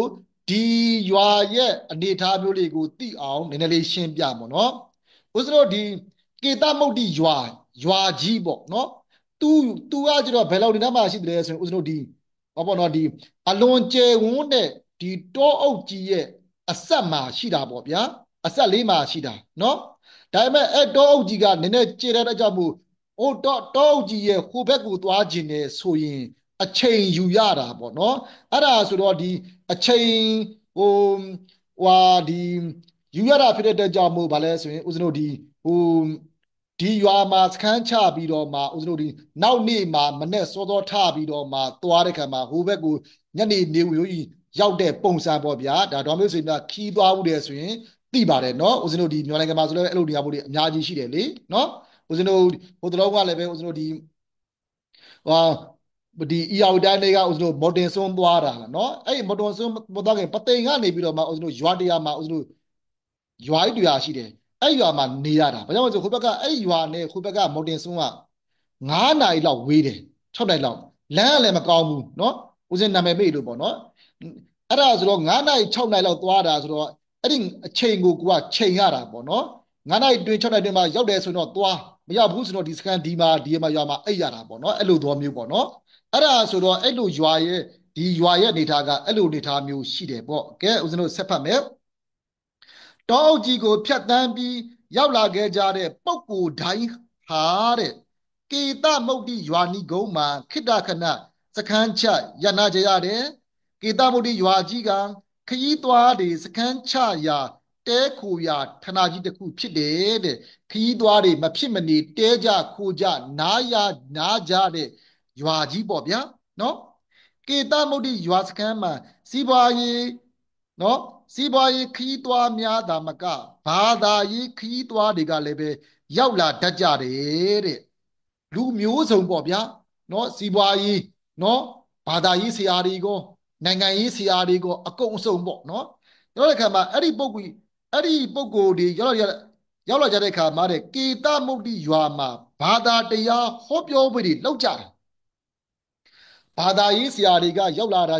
ဒီရွာရဲ့အနေအထားမျိုးလေးကိုသိအောင်နည်းနည်းလေးရှင်းပြပါတော့ဥစ္စရောဒီကေတမုတ်တိရွာကြီးပေါ့နော်သူကကျတော့ဘယ်လောက်နေနားမှာရှိတယ်ဆိုရင်ဥစ္စရောဒီဟောပေါ့နော်ဒီအလွန်ကျယ်ဝန်းတဲ့ဒီတောအုပ်ကြီးရဲ့အဆက်မှာရှိတာပေါ့ဗျာအဆက်လေးမှာရှိတာနော်ဒါပေမဲ့အဲ့တောအုပ်ကြီးကနည်းနည်းကျယ်တဲ့ကြောင့်မို့ဟိုတောအုပ်ကြီးရဲ့ဟိုဘက်ကိုသွားခြင်းနဲ့ဆိုရင်အချိန်ယူရတာပေါ့နော်အဲ့ဒါဆိုတော့ဒီအချိန်ဟိုဒီယူရတာဖြစ်တဲ့အတွက်ကြောင့်မို့ဗာလဲဆိုရင်ဦးဇင်းတို့ဒီဟိုဒီရွာမှာစခန်းချပြီးတော့မှဦးဇင်းတို့ဒီနောက်နေ့မှာမနေ့စောစောထပြီးတော့မှသွားတဲ့ခါမှာဟိုဘက်ကိုညနေနေဝကြီးရောက်တဲ့ပုံစံပေါ့ဗျာဒါတော်မျိုးဆိုရင်ခီးသွားဘူးတယ်ဆိုရင်သိပါတယ်နော်ဦးဇင်းတို့ဒီမြန်မာနိုင်ငံမှာဆိုလည်းအဲ့လိုနေရာမျိုးတွေအများကြီးရှိတယ်လေနော်ဦးဇင်းတို့ဟိုတလုံးကလည်းပဲဦးဇင်းတို့ဒီဒီအီယာဝတိုင်းတွေကဦးဇင်းတို့မော်တင်ဆွန်းသွားတာเนาะအဲ့မော်တင်ဆွန်းမသွားခင်ပသိမ်ကနေပြီးတော့မှဦးဇင်းတို့ရွာတရားမှာဦးဇင်းတို့ရွာကြီးတရားရှိတယ်အဲ့ရွာမှာနေရတာဘာကြောင့်လဲဆိုဟိုဘက်ကအဲ့ရွာနဲ့ဟိုဘက်ကမော်တင်ဆွန်းက9နာရီလောက်ဝေးတယ်6နာရီလောက်လမ်းကလည်းမကောင်းဘူးเนาะဦးဇင်းနာမည်မေ့လို့ပေါ့เนาะအဲ့ဒါဆိုတော့9နာရီ6နာရီလောက်သွားတာဆိုတော့အဲ့ဒီအချိန်ကိုကချိန်ရတာပေါ့เนาะ9နာရီတွင်6နာရီတွင်မှာရောက်တယ်ဆိုတော့သွားမရောက်ဘူးဆိုတော့ဒီစကန်ဒီမှာရွာမှာအိပ်ရတာပေါ့เนาะအဲ့လိုသဘောမျိုးပေါ့เนาะအဲ့ဒါဆိုတော့အဲ့လိုရွာရဲ့အနေထားကအဲ့လိုအနေထားမျိုးရှိတယ်ပေါ့ကဲဦးဇင်းတို့ဆက်ဖတ်မယ်တောအုပ်ကြီးကိုဖြတ်တန်းပြီးရောက်လာခဲ့ကြတဲ့ပုပ်ကိုတိုင်းဟာတဲ့ကေ ကေတမုတ်တိရွာနီကုန်းမှာခိတ္တခဏစခန်းချရနာကြရတယ်ကေတမုတ်တိရွာကြီးကခရီးသွားတွေစခန်းချရာတဲခိုရာဌာနကြီးတစ်ခုဖြစ်တယ်တဲ့ခရီးသွားတွေမဖြစ်မနေတဲကြခိုကြနားကြတဲ့ရွာကြီးပေါ့ဗျာနော်ကေတမုတ်တိရွာစခန်းမှာစီးပွားရေးနော်စီးပွားရေးခရီးသွားများသာမကဘာသာရေးခရီးသွားတွေကလည်းပဲရောက်လာတတ်ကြတယ်တဲ့လူမျိုးစုံပေါ့ဗျာနော်စီးပွားရေးနော်ဘာသာရေးဆရာတွေကိုနိုင်ငံရေးဆရာတွေကိုအကုန်အစုံပေါ့နော်ပြောတဲ့အခါမှာအဲ့ဒီပုဂ္ဂိုလ်တွေရောက်လာကြတဲ့အခါမှာတဲ့ကေတမုတ်တိရွာမှာဘာသာတရားဟောပြောပွဲတွေလုပ်ကြတယ်ဘာသာရေးဆရာတွေကရောက်လာတာ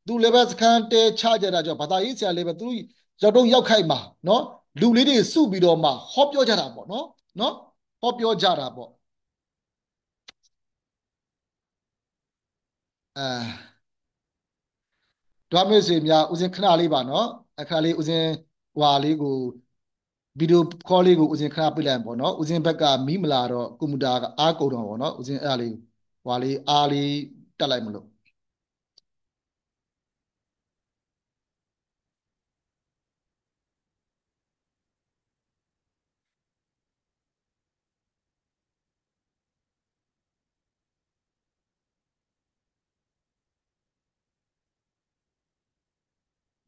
သူလည်းပဲစခန်းတဲချကြတာကြောင့်ဘာသာရေးဆရာလည်းပဲသူရောက်တော့ရောက်ခိုက်မှာနော်လူလေးတွေစုပြီးတော့မှဟောပြောကြတာပေါ့နော်ဟောပြောကြတာပေါ့ဒွါမေ့စေများဦးစင်ခဏလေးပါနော်အခါလေးဦးစင်ဟွာလေးကိုဗီဒီယိုခေါ်လေးကိုဦးစင်ခဏပြလိုက်ပေါ့နော်ဦးစင်ဘက်ကမီးမလာတော့ကွန်ပျူတာကအားကုန်တော့ပေါ့နော်ဦးစင်အဲ့ဒါလေးဟွာလေးအားလေးတက်လိုက်မလို့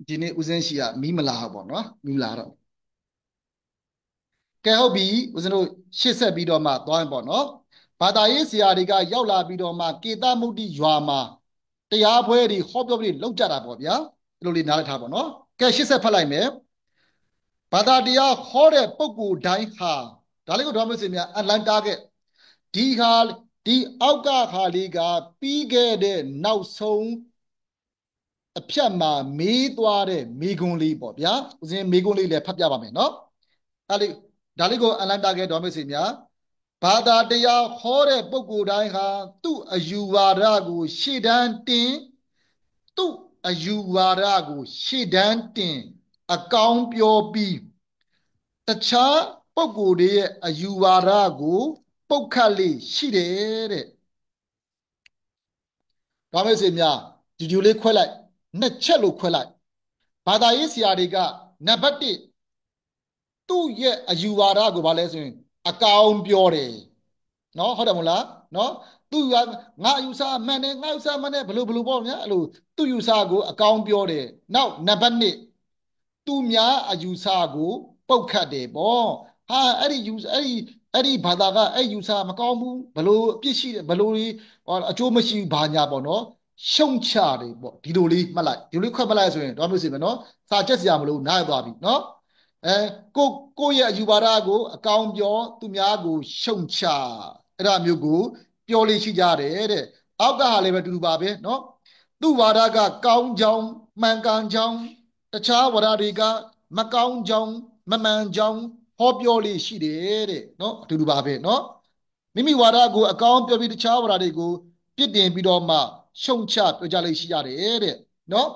ဒီနေ့ဦးစင်ရှိကမီးမလာတော့ပေါ့နော်မီးမလာတော့ကဲဟုတ်ပြီဦးဇင်းတို့ရှေ့ဆက်ပြီးတော့မှသွားရင်ပေါ့နော်ဘာသာရေးဆရာတွေကရောက်လာပြီးတော့မှကေတမုတ်တိရွာမှာတရားပွဲတွေဟောပြောပြီးလောက်ကြတာပေါ့ဗျာဒီလိုလေးနားလည်ထားပေါ့နော်ကဲရှေ့ဆက်ဖတ်လိုက်မယ်ဘာသာတရားဟောတဲ့ပုဂ္ဂိုလ်တိုင်းဟာဒါလေးကိုတော့မသိများအလန်တားခဲ့ဒီဟာဒီအောက်ကဟာလေးကပြီးခဲ့တဲ့နောက်ဆုံးအဖြတ်မှာမေးသွားတဲ့မေကွန်းလေးပေါ့ဗျာဦးဇင်းမေကွန်းလေးလည်းဖတ်ပြပါမယ်နော်အဲ့ဒီဒါလေးကိုအလန်တာခဲ့တော်မရှိများဘာသာတရားဟောတဲ့ပုဂ္ဂိုလ်တိုင်းဟာသူ့အယူဝါဒကိုရှေ့တန်းတင်သူ့အယူဝါဒကိုရှေ့တန်းတင်အကောင်းပြောပြီးတခြားပုဂ္ဂိုလ်တွေရဲ့အယူဝါဒကိုပုတ်ခတ်လေးရှိတယ်တဲ့တော်မရှိများဒီဒီလေးခွဲလိုက်နှစ်ချက်လို့ခွဲလိုက်ဘာသာရေးဆရာတွေကနံပါတ်1သူ့ရဲ့အယူဝါဒကိုဗာလဲဆိုရင်အကောင်ပြောတယ်နော်ဟုတ်တယ်မဟုတ်လားနော်သူ့ငါအယူဆမှန်တယ်ငါအယူဆမှန်တယ်ဘလို့ပေါ့ဗျာအဲ့လိုသူ့ယူဆကိုအကောင်ပြောတယ်နောက်နံပါတ်2သူများအယူဆကိုပုတ်ခတ်တယ်ပေါ့ဟာအဲ့ဒီဘာသာကအဲ့ယူဆမကောင်းဘူးဘလို့အပြစ်ရှိတယ်ဘလို့အကျိုးမရှိဘူးဘာညာပေါ့နော်ရှုံချတယ်ပေါ့ဒီလိုလေးမှတ်လိုက်ဒီလိုလေးခွက်မှတ်လိုက်ဆိုရင်တော့မျိုးစီမယ်နော်စာချက်စရာမလိုနားရသွားပြီနော်အဲကိုယ့်ရဲ့အယူပါဒကိုအကောင်ပြောသူများကိုရှုံချအဲ့ဒါမျိုးကိုပြောလေးရှိကြတယ်တဲ့အောက်ကဟာလည်းပဲတူတူပါပဲเนาะသူ့ဝါဒကကောင်းကြောင်းမှန်ကန်ကြောင်းတခြားဝါဒတွေကမကောင်းကြောင်းမမှန်ကြောင်းဟောပြောလေးရှိတယ်တဲ့เนาะအတူတူပါပဲเนาะမိမိဝါဒကိုအကောင်ပြောပြီးတခြားဝါဒတွေကိုပြစ်တင်ပြီးတော့မှရှုံချပြောကြလေးရှိကြတယ်တဲ့เนาะ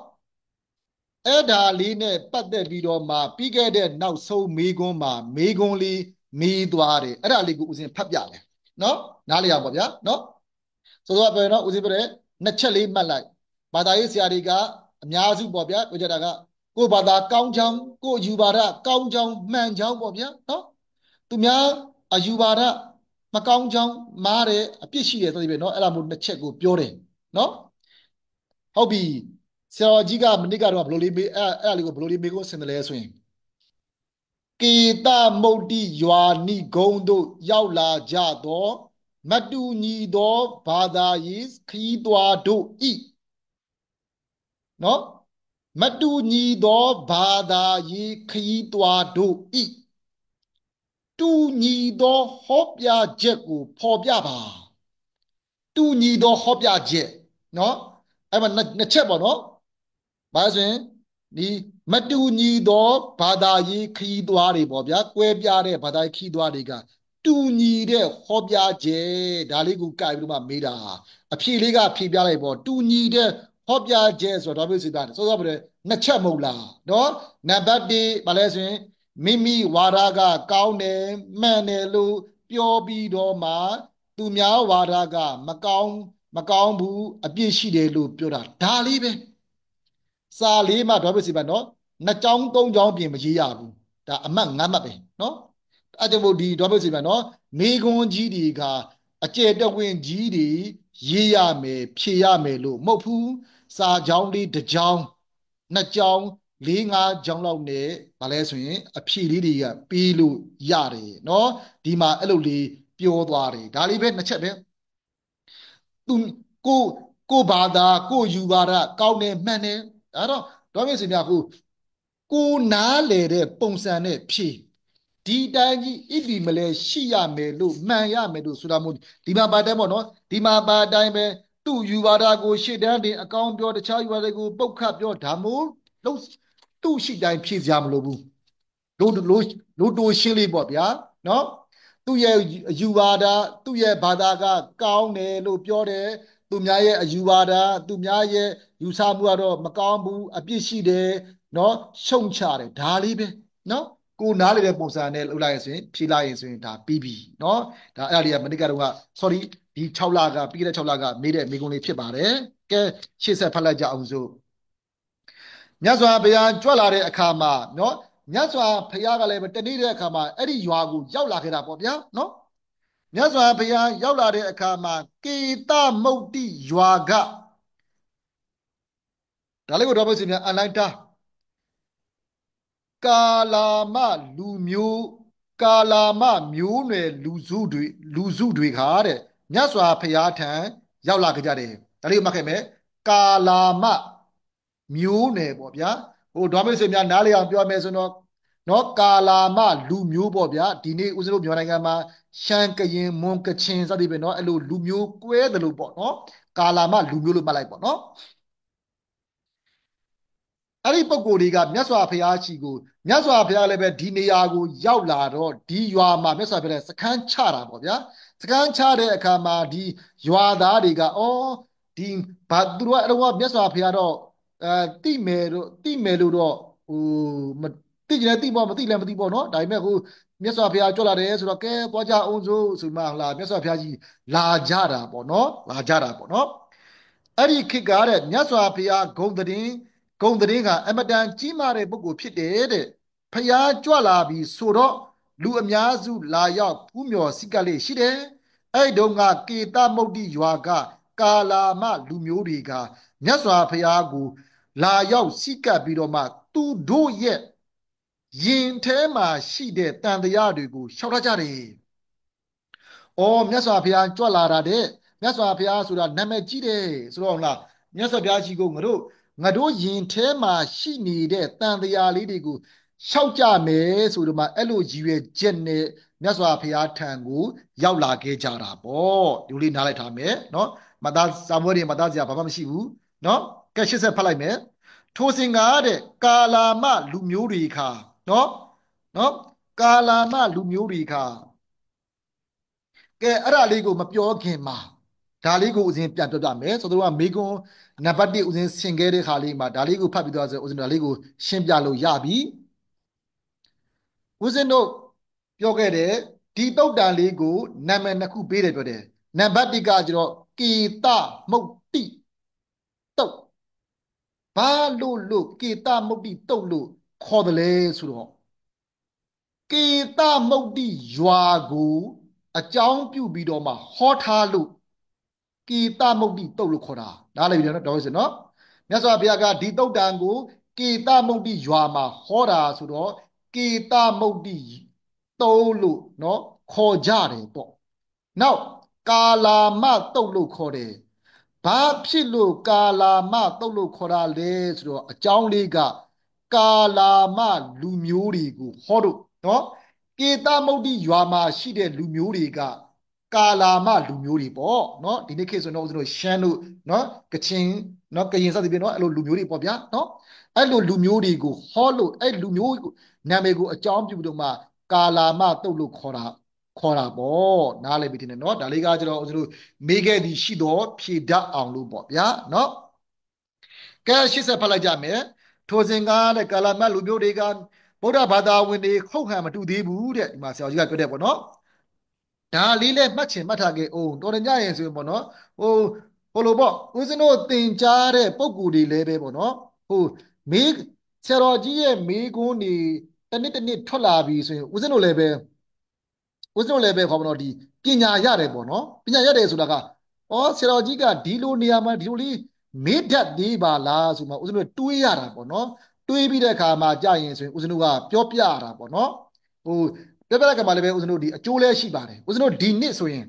အဲ့ဒါလေးနဲ့ပတ်သက်ပြီးတော့မှပြီးခဲ့တဲ့နောက်ဆုံးမေကွန်းမှာမေကွန်းလေးမေးသွားတယ်အဲ့ဒါလေးကိုဦးစင်ဖတ်ပြတယ်နော်နားလည်အောင်ပါဗျာနော်ဆိုတော့ပြောရင်တော့ဦးစင်ပြတဲ့နှစ်ချက်လေးမှတ်လိုက်ဘာသာရေးဆရာတွေကအများစုပေါ့ဗျာပြောကြတာကကိုယ်ဘာသာကောင်းချောင်းကိုယ်ယူပါဒကောင်းချောင်းမှန်ချောင်းပေါ့ဗျာနော်သူများအယူပါဒမကောင်းချောင်းမားတယ်အပြစ်ရှိတယ်ဆိုပြီးပဲနော်အဲ့ဒါမျိုးနှစ်ချက်ကိုပြောတယ်နော်ဟုတ်ပြီဆရာကြီးကမနစ်ကတော့ဘယ်လိုလေးမေးအဲ့လေးကိုဘယ်လိုလေးမေးကိုဆင်တယ်လဲဆိုရင်ကေတမုတ်တိရွာနိဂုံတို့ရောက်လာကြသောမတူညီသောဘာသာရေးခီးသွားတို့ဤနော်မတူညီသောဘာသာရေးခီးသွားတို့ဤတူညီသောဟောပြချက်ကိုဖော်ပြပါတူညီသောဟောပြချက်နော်အဲ့မှာနှစ်ချက်ပေါ့နော်ဘာဆိုရင်ဒီမတူညီသောဘာသာရေးခရီးသွားတွေပေါ့ဗျာကွဲပြားတဲ့ဘာသာရေးခရီးသွားတွေကတူညီတဲ့ဟောပြချက်ဒါလေးကိုကြိုက်ပြီးတော့မှမေးတာအဖြေလေးကဖြေပြလိုက်ပေါ့တူညီတဲ့ဟောပြချက်ဆိုတော့ဘယ်လိုစီတာလဲဆိုတော့ဘယ်နှစ်ချက်မဟုတ်လားနော်နံပါတ်1ဘာလဲဆိုရင်မိမိဝါဒကကောင်းတယ်မှန်တယ်လို့ပြောပြီးတော့မှ သူများဝါဒကမကောင်းဘူးအပြစ်ရှိတယ်လို့ပြောတာဒါလေးပဲစာလေးမှဒေါ်ပြစီပါနော်နှစ်ကြောင်းသုံးကြောင်းပြင်မရေးရဘူးဒါအမှတ်၅မှတ်ပဲနော်အဲ့ကြောင့်မို့ဒီဒေါ်ပြစီပါနော်မိကွန်းကြီးတွေကအကျယ်တဝင်းကြီးတွေရေးရမယ်ဖြေရမယ်လို့မဟုတ်ဘူးစာကြောင်းလေးတစ်ကြောင်းနှစ်ကြောင်း၄၅ကြောင်းလောက်နဲ့ဗာလဲဆိုရင်အဖြေလေးတွေကပြီးလို့ရတယ်နော်ဒီမှာအဲ့လိုလေးပြောသွားတယ်ဒါလေးပဲနှစ်ချက်ပဲသူကိုကိုဘာသာကိုယူပါဒကောင်းတယ်မှန်တယ်အဲ့တော့ဒေါ်မြင့်စင်များကိုနားလေတဲ့ပုံစံနဲ့ဖြေဒီတိုင်းကြီးဣတိမလဲရှိရမယ်လို့မှန်ရမယ်လို့ဆိုတာမို့ဒီမှာပါတိုင်းပေါ့နော်ဒီမှာပါတိုင်းပဲသူ့ယူပါဒကိုရှေ့တန်းတင်အကောင်းပြောတခြားယူပါဒကိုပုတ်ခတ်ပြောဒါမို့လို့သူ့ရှိတိုင်းဖြေစရာမလိုဘူးလို့တိုရှင်းလေးပေါ့ဗျာနော်သူ့ရဲ့ယူပါဒသူ့ရဲ့ဘာသာကကောင်းတယ်လို့ပြောတယ်သူများရဲ့အယူပါဒသူများရဲ့ယူဆမှုကတော့မကောင်းဘူးအပြစ်ရှိတယ်နော်ရှုံချတယ်ဒါလေးပဲနော်ကိုနားလေတဲ့ပုံစံနဲ့လုပ်လိုက်ရင်ဆိုရင်ဖြေလိုက်ရင်ဆိုရင်ဒါပြီးပြီเนาะဒါအဲ့ဒါလေးကမနစ်ကတော့ sorry ဒီ6လကပြီးခဲ့တဲ့6လကမေးတဲ့မိကုံးလေးဖြစ်ပါတယ်ကဲရှေ့ဆက်ဖတ်လိုက်ကြအောင်စို့မြတ်စွာဘုရားကြွလာတဲ့အခါမှာเนาะမြတ်စွာဘုရားကလည်းတနေ့တဲ့အခါမှာအဲ့ဒီရွာကိုရောက်လာခဲ့တာပေါ့ဗျာเนาะမြတ်စွာဘုရားရောက်လာတဲ့အခါမှာကေသမုတ်တိရွာကဒါလေးကိုတော့ပြောစီမြန်အန်လိုက်တာကာလာမလူမျိုးကာလာမမျိုးနွယ်လူစုတွေခါတဲ့မြတ်စွာဘုရားထံရောက်လာကြတယ်ဒါလေးကိုမှတ်ခဲ့မယ်ကာလာမမျိုးနွယ်ပေါ့ဗျာဟိုဒေါမိတ်ဆွေများနားလည်အောင်ပြောမယ်ဆိုတော့နော်ကာလာမလူမျိုးပေါ့ဗျာဒီနေ့ဦးဇင်းတို့မြန်မာနိုင်ငံမှာရှမ်းကရင်မွန်ကချင်စသည်ဖြင့်နော်အဲ့လိုလူမျိုးကွဲတယ်လို့ပေါ့နော်ကာလာမလူမျိုးလို့မှတ်လိုက်ပေါ့နော်အဲ့ဒီပုံကိုယ်တွေကမြတ်စွာဘုရားကြီးကိုမြတ်စွာဘုရားလည်းပဲဒီနေရာကိုရောက်လာတော့ဒီရွာမှာမြတ်စွာဘုရားစခန်းချတာပေါ့ဗျာစခန်းချတဲ့အခါမှာဒီရွာသားတွေကဒီဘာသူတို့ကအဲ့တော့မြတ်စွာဘုရားတော့တိမယ်လို့တော့ဟိုမတိကျလည်းတိပေါ့မတိလည်းမတိပေါ့နော်ဒါပေမဲ့ဟိုမြတ်စွာဘုရားကြွလာတယ်ဆိုတော့ကဲသွားကြအောင်ဆိုမှလာမြတ်စွာဘုရားကြီးလာကြတာပေါ့နော်လာကြတာပေါ့နော်အဲ့ဒီခေတ်ကတဲ့မြတ်စွာဘုရားဂုံသတင်းကအမတန်ကြီးမားတဲ့ပုဂ္ဂိုလ်ဖြစ်တယ်တဲ့ဖျားကြွလာပြီဆိုတော့လူအများစုလာရောက်ဖူးမြော်စိကလေးရှိတယ်အဲ့တုန်းကကေသမုတ်တိရွာကကာလာမလူမျိုးတွေကမြတ်စွာဘုရားကိုလာရောက်စိကပ်ပြီးတော့မှသူတို့ရဲ့ရင်ထဲမှာရှိတဲ့တန်တရားတွေကိုရှောက်ထားကြတယ်မြတ်စွာဘုရားကြွလာတာတဲ့မြတ်စွာဘုရားဆိုတာနာမည်ကြီးတယ်ဆိုတော့လားမြတ်စွာဘုရားကြီးကိုငါတို့ယင်ထဲမှာရှိနေတဲ့တန်တရားလေးတွေကိုရှောက်ကြမယ်ဆိုတော့မှအဲ့လိုရည်ရွယ်ချက်နဲ့မြတ်စွာဘုရားထံကိုရောက်လာခဲ့ကြတာပေါ့ဒီလိုလေးနားလိုက်ထားမယ်နော်မသားစာမွေးတွေမသားစရာဘာမှမရှိဘူးနော်ကဲ80ဖတ်လိုက်မယ်ထိုစဉ်ကတဲ့ကာလာမလူမျိုးတွေခါနော်ကာလာမလူမျိုးတွေခါကဲအဲ့ဒါလေးကိုမပြောခင်မှာဒါလေးကိုဦးဇင်းပြန်ပြောပြမယ်ဆိုတော့မေကွန်းနံပါတ်1ဦးဇင်းဆင်ခဲ့တဲ့ခါလေးမှာဒါလေးကိုဖတ်ပြီးတော့ဆိုဦးဇင်းဒါလေးကိုရှင်းပြလို့ရပြီဦးဇင်းတို့ပြောခဲ့တဲ့ဒီတုတ်တန်လေးကိုနာမည်နှစ်ခုပေးတယ်ပြောတယ်နံပါတ်1ကကျတော့ကေသမုတ်တိတုတ်ဘာလို့ကေသမုတ်တိတုတ်လို့ခေါ်တယ်လဲဆိုတော့ကေသမုတ်တိရွာကိုအကြောင်းပြုပြီးတော့မှဟောထားလို့ကေသမုတ်တိတုတ်လို့ခေါ်တာနားလည်ပြီနော်တော်စင်နော်မြတ်စွာဘုရားကဒီတုတ်တန်ကိုကေသမုတ်တိရွာမှာဟောတာဆိုတော့ကေသမုတ်တိတုတ်လို့နော်ခေါ်ကြတယ်ပေါ့နောက်ကာလာမတုတ်လို့ခေါ်တယ်ဘာဖြစ်လို့ကာလာမတုတ်လို့ခေါ်တာလဲဆိုတော့အကြောင်းလေးကကာလာမလူမျိုးတွေကိုဟောလို့နော်ကေသမုတ်တိရွာမှာရှိတဲ့လူမျိုးတွေကကာလာမလူမျိုးတွေပေါ့နော်ဒီနေ့ခေတ်ဆိုတော့ဦးဇင်းတို့ရှမ်းတို့နော်ကချင်နော်ကရင်စသဖြင့်နော်အဲ့လိုလူမျိုးတွေပေါ့ဗျာနော်အဲ့လိုလူမျိုးတွေကိုဟောလို့အဲ့လူမျိုးနာမည်ကိုအကြောင်းပြုပြီးတော့မှကာလာမတုတ်လို့ခေါ်တာပေါ့နားလည်ပြီတင်တယ်နော်ဒါလေးကကျတော့ဦးဇင်းတို့မေးခဲ့သည်ရှိတော့ဖြေတတ်အောင်လို့ပေါ့ဗျာနော်ကဲ80ဖတ်လိုက်ကြမယ်ထိုစဉ်ကတဲ့ကာလာမလူမျိုးတွေကဗုဒ္ဓဘာသာဝင်တွေခုတ်ဟန်မတူသေးဘူးတဲ့ဒီမှာဆရာကြီးကပြောတဲ့ပေါ့နော် ဒါလေးလဲမှတ်ချင်မှတ်ထားခဲ့အောင်တော်တယ်ညရင်ဆိုရင်ပေါ့နော်ဟိုလိုပေါ့ဦးဇင်းတို့သင်ကြားတဲ့ပုံကူတွေလည်းပဲပေါ့နော်ဟိုမေးဆရာတော်ကြီးရဲ့မေးခွန်းတွေတစ်နှစ်ထွက်လာပြီဆိုရင်ဦးဇင်းတို့လည်းပဲခေါ်မလို့ဒီပညာရတယ်ပေါ့နော်ပညာရတယ်ဆိုတာကဩဆရာတော်ကြီးကဒီလိုနေရာမှာဒီလိုလေးမေးတတ်သေးပါလားဆိုမှဦးဇင်းတို့တွေးရတာပေါ့နော်တွေးပြီးတဲ့အခါမှာကြာရင်ဆိုရင်ဦးဇင်းတို့ကပြောပြရတာပေါ့နော်ဟိုပြောပြတဲ့အခါမှာလည်းပဲဦးဇင်းတို့ဒီအကျိုးလဲရှိပါတယ်ဦးဇင်းတို့ဒီနှစ်ဆိုရင်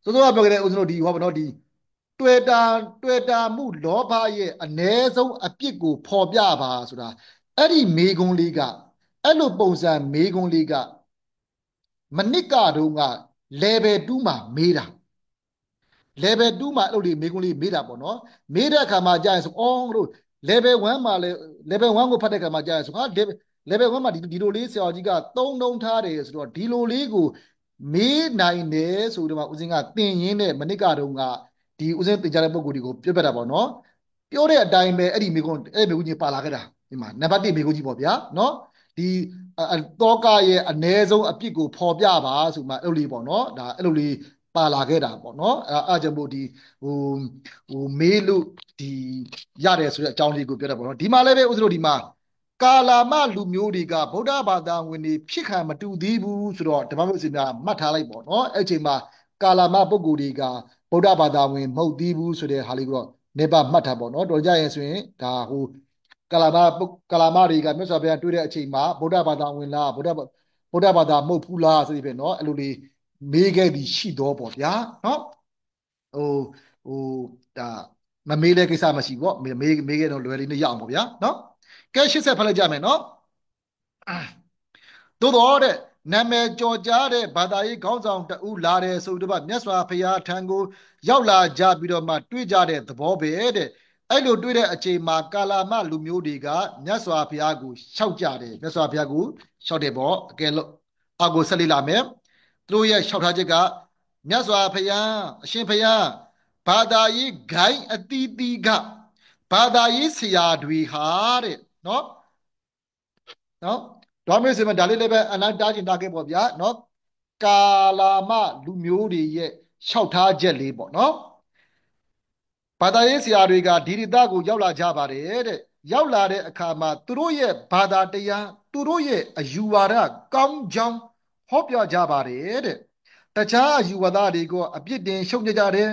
စောစောကပြောခဲ့တဲ့ဦးဇင်းတို့ဒီဟောပေါ့နော်ဒီတွေ့တာမှုလောဘရဲ့အ ਨੇ ဆုံးအပြစ်ကိုဖော်ပြပါဆိုတာအဲ့ဒီမေခွန်းလေးကအဲ့လိုပုံစံမေခွန်းလေးကမနစ်ကတော့က level 2မှာမေးတာ level 2မှာအဲ့လိုလေးမေခွန်းလေးမေးတာပေါ့နော်မေးတဲ့အခါမှာကြာရင်ဆိုအော်တို့ level 1မှာလဲ level 1ကိုဖတ်တဲ့အခါမှာကြာရင်ဆိုဟာ level 1မှာဒီလိုလေးဆရာကြီးကသုံးနှုံထားတယ်ဆိုတော့ဒီလိုလေးကိုမေးနိုင်တယ်ဆိုတော့ဦးစင်းကသင်ရင်းနဲ့မနစ်ကတော့ကဒီဦးစင်းသင်ကြားတဲ့ပုံကိုယ်ဒီကိုပြောပြတာပေါ့နော်ပြောတဲ့အတိုင်းပဲအဲ့ဒီမေခွန်းကြီးပါလာခဲ့တာဒီမှာနံပါတ်1မေခွန်းကြီးပေါ့ဗျာနော်ဒီတောကရဲ့အ ਨੇ ဆုံးအပြစ်ကိုဖော်ပြပါဆိုမှအဲ့လိုလေးပေါ့နော်ဒါအဲ့လိုလေးပါလာခဲ့တာပေါ့နော်အဲ့ကြောင့်မို့ဒီဟိုမေးလို့ဒီရတယ်ဆိုတဲ့အကြောင်းလေးကိုပြောတာပေါ့နော်ဒီမှာလည်းပဲဦးဇတို့ဒီမှာကာလာမလူမျိုးတွေကဗုဒ္ဓဘာသာဝင်တွေဖြစ်ခံမတူသေးဘူးဆိုတော့ဓမ္မမျိုးစင်များမှတ်ထားလိုက်ပေါ့နော်အဲ့ချိန်မှာကာလာမပုဂ္ဂိုလ်တွေကဗုဒ္ဓဘာသာဝင်မဟုတ်သေးဘူးဆိုတဲ့ဟာလေးကိုတော့နေပါမှတ်ထားပေါ့နော်တော်ကြရင်ဆိုရင်ဒါဟိုကာလာမတွေကမြတ်စွာဘုရားတွေ့တဲ့အချိန်မှာဗုဒ္ဓဘာသာဝင်လားဗုဒ္ဓဘာသာမဟုတ်ဘူးလားဆိုပြီးပဲเนาะအဲ့လိုလေးမေးခဲ့ပြီးရှိတော့ပေါ့ဗျာเนาะဟိုဟိုဒါမမေးတဲ့ကိစ္စမရှိပေါ့မေးခဲ့တော့လွယ်လေးနဲ့ရအောင်ပေါ့ဗျာเนาะကဲ80ဖတ်လိုက်ကြမယ်เนาะသို့တော်တဲ့နာမည်ကျော်ကြားတဲ့ဘာသာရေးခေါင်းဆောင်တဦးလာတယ်ဆိုတော့မြတ်စွာဘုရားထံကိုရောက်လာကြပြီးတော့မှတွေ့ကြတဲ့သဘောပဲတဲ့အဲ့လိုတွေ့တဲ့အချိန်မှာကာလာမလူမျိုးတွေကမြတ်စွာဘုရားကိုရှောက်ကြတယ်မြတ်စွာဘုရားကိုရှောက်တယ်ပေါ့အကယ်လို့အကိုဆက်လေးလာမယ်သူတို့ရဲ့ရှောက်ထားချက်ကမြတ်စွာဘုရားအရှင်ဘုရားဘာသာရေးဂိုင်းအတီးတီးကဘာသာရေးဆရာတွေဟာတဲ့နော်ဒေါ်မေဆိုမှဒါလေးလည်းပဲအနန္တားကျင်တာခဲ့ပေါ့ဗျာနော်ကာလာမလူမျိုးတွေရဲ့လျှောက်ထားချက်လေးပေါ့နော်ဘာသာရေးဆရာတွေကဒီဒေသကိုရောက်လာကြပါတယ်တဲ့ရောက်လာတဲ့အခါမှာသူတို့ရဲ့ဘာသာတရားသူတို့ရဲ့အယူဝါဒကောင်းကြောင်းဟောပြောကြပါတယ်တဲ့တခြားအယူဝါဒတွေကိုအပြစ်တင်ရှုံ့ကြတယ်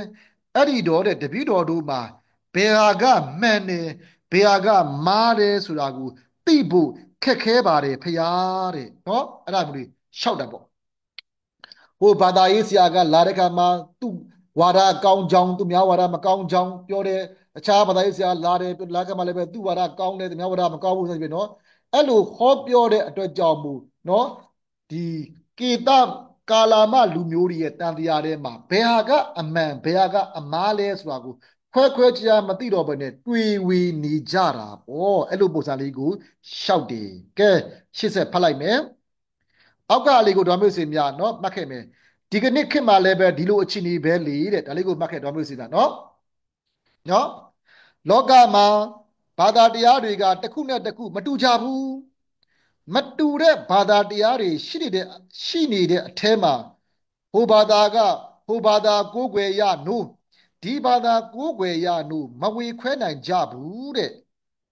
အဲ့ဒီတော့တဲ့တပည့်တော်တို့မှာဘယ်ဟာကမှန်တယ်ဘယ်ဟာကမှားတယ်ဆိုတာကိုသိဖို့ခက်ခဲပါတယ်ဖရာတဲ့နော်အဲ့ဒါမျိုးလေးရှောက်တာပေါ့ဟိုဘာသာရေးဆရာကလာတဲ့ခါမှာသူ့ဝါဒကောင်းကြောင်းသူများဝါဒမကောင်းကြောင်းပြောတယ်အခြားဘာသာရေးဆရာလာတယ်လာကမှလည်းပဲသူ့ဝါဒကောင်းတယ်သူများဝါဒမကောင်းဘူးဆိုပြီးနော်အဲ့လိုဟောပြောတဲ့အတွက်ကြောင့်မူနော်ဒီကေတကာလာမလူမျိုးတွေရဲ့တန်တရားထဲမှာဘယ်ဟာကအမှန်ဘယ်ဟာကအမှားလဲဆိုတာကိုခွဲခြားမသိတော့ဘဲနဲ့တွေ့ဝေနေကြတာပေါ့အဲ့လိုပုံစံလေးကိုရှောက်တယ်ကဲ80ဖတ်လိုက်မယ်အောက်ကလေးကိုဒေါ်မျိုးစင်များเนาะမှတ်ခဲ့မယ်ဒီကနေ့ခေတ်မှာလည်းပဲဒီလိုအခြေအနေပဲလေတဲ့ဒါလေးကိုမှတ်ခဲ့ဒေါ်မျိုးစင်သားเนาะလောကမှာဘာသာတရားတွေကတစ်ခုနဲ့တစ်ခုမတူကြဘူးမတူတဲ့ဘာသာတရားတွေရှိနေတဲ့အထဲမှာဟိုဘာသာကဟိုဘာသာကိုးကွယ်ရနို့ဒီဘာသာကိုးကွယ်ရနို့မဝေခွဲနိုင်ကြဘူးတဲ့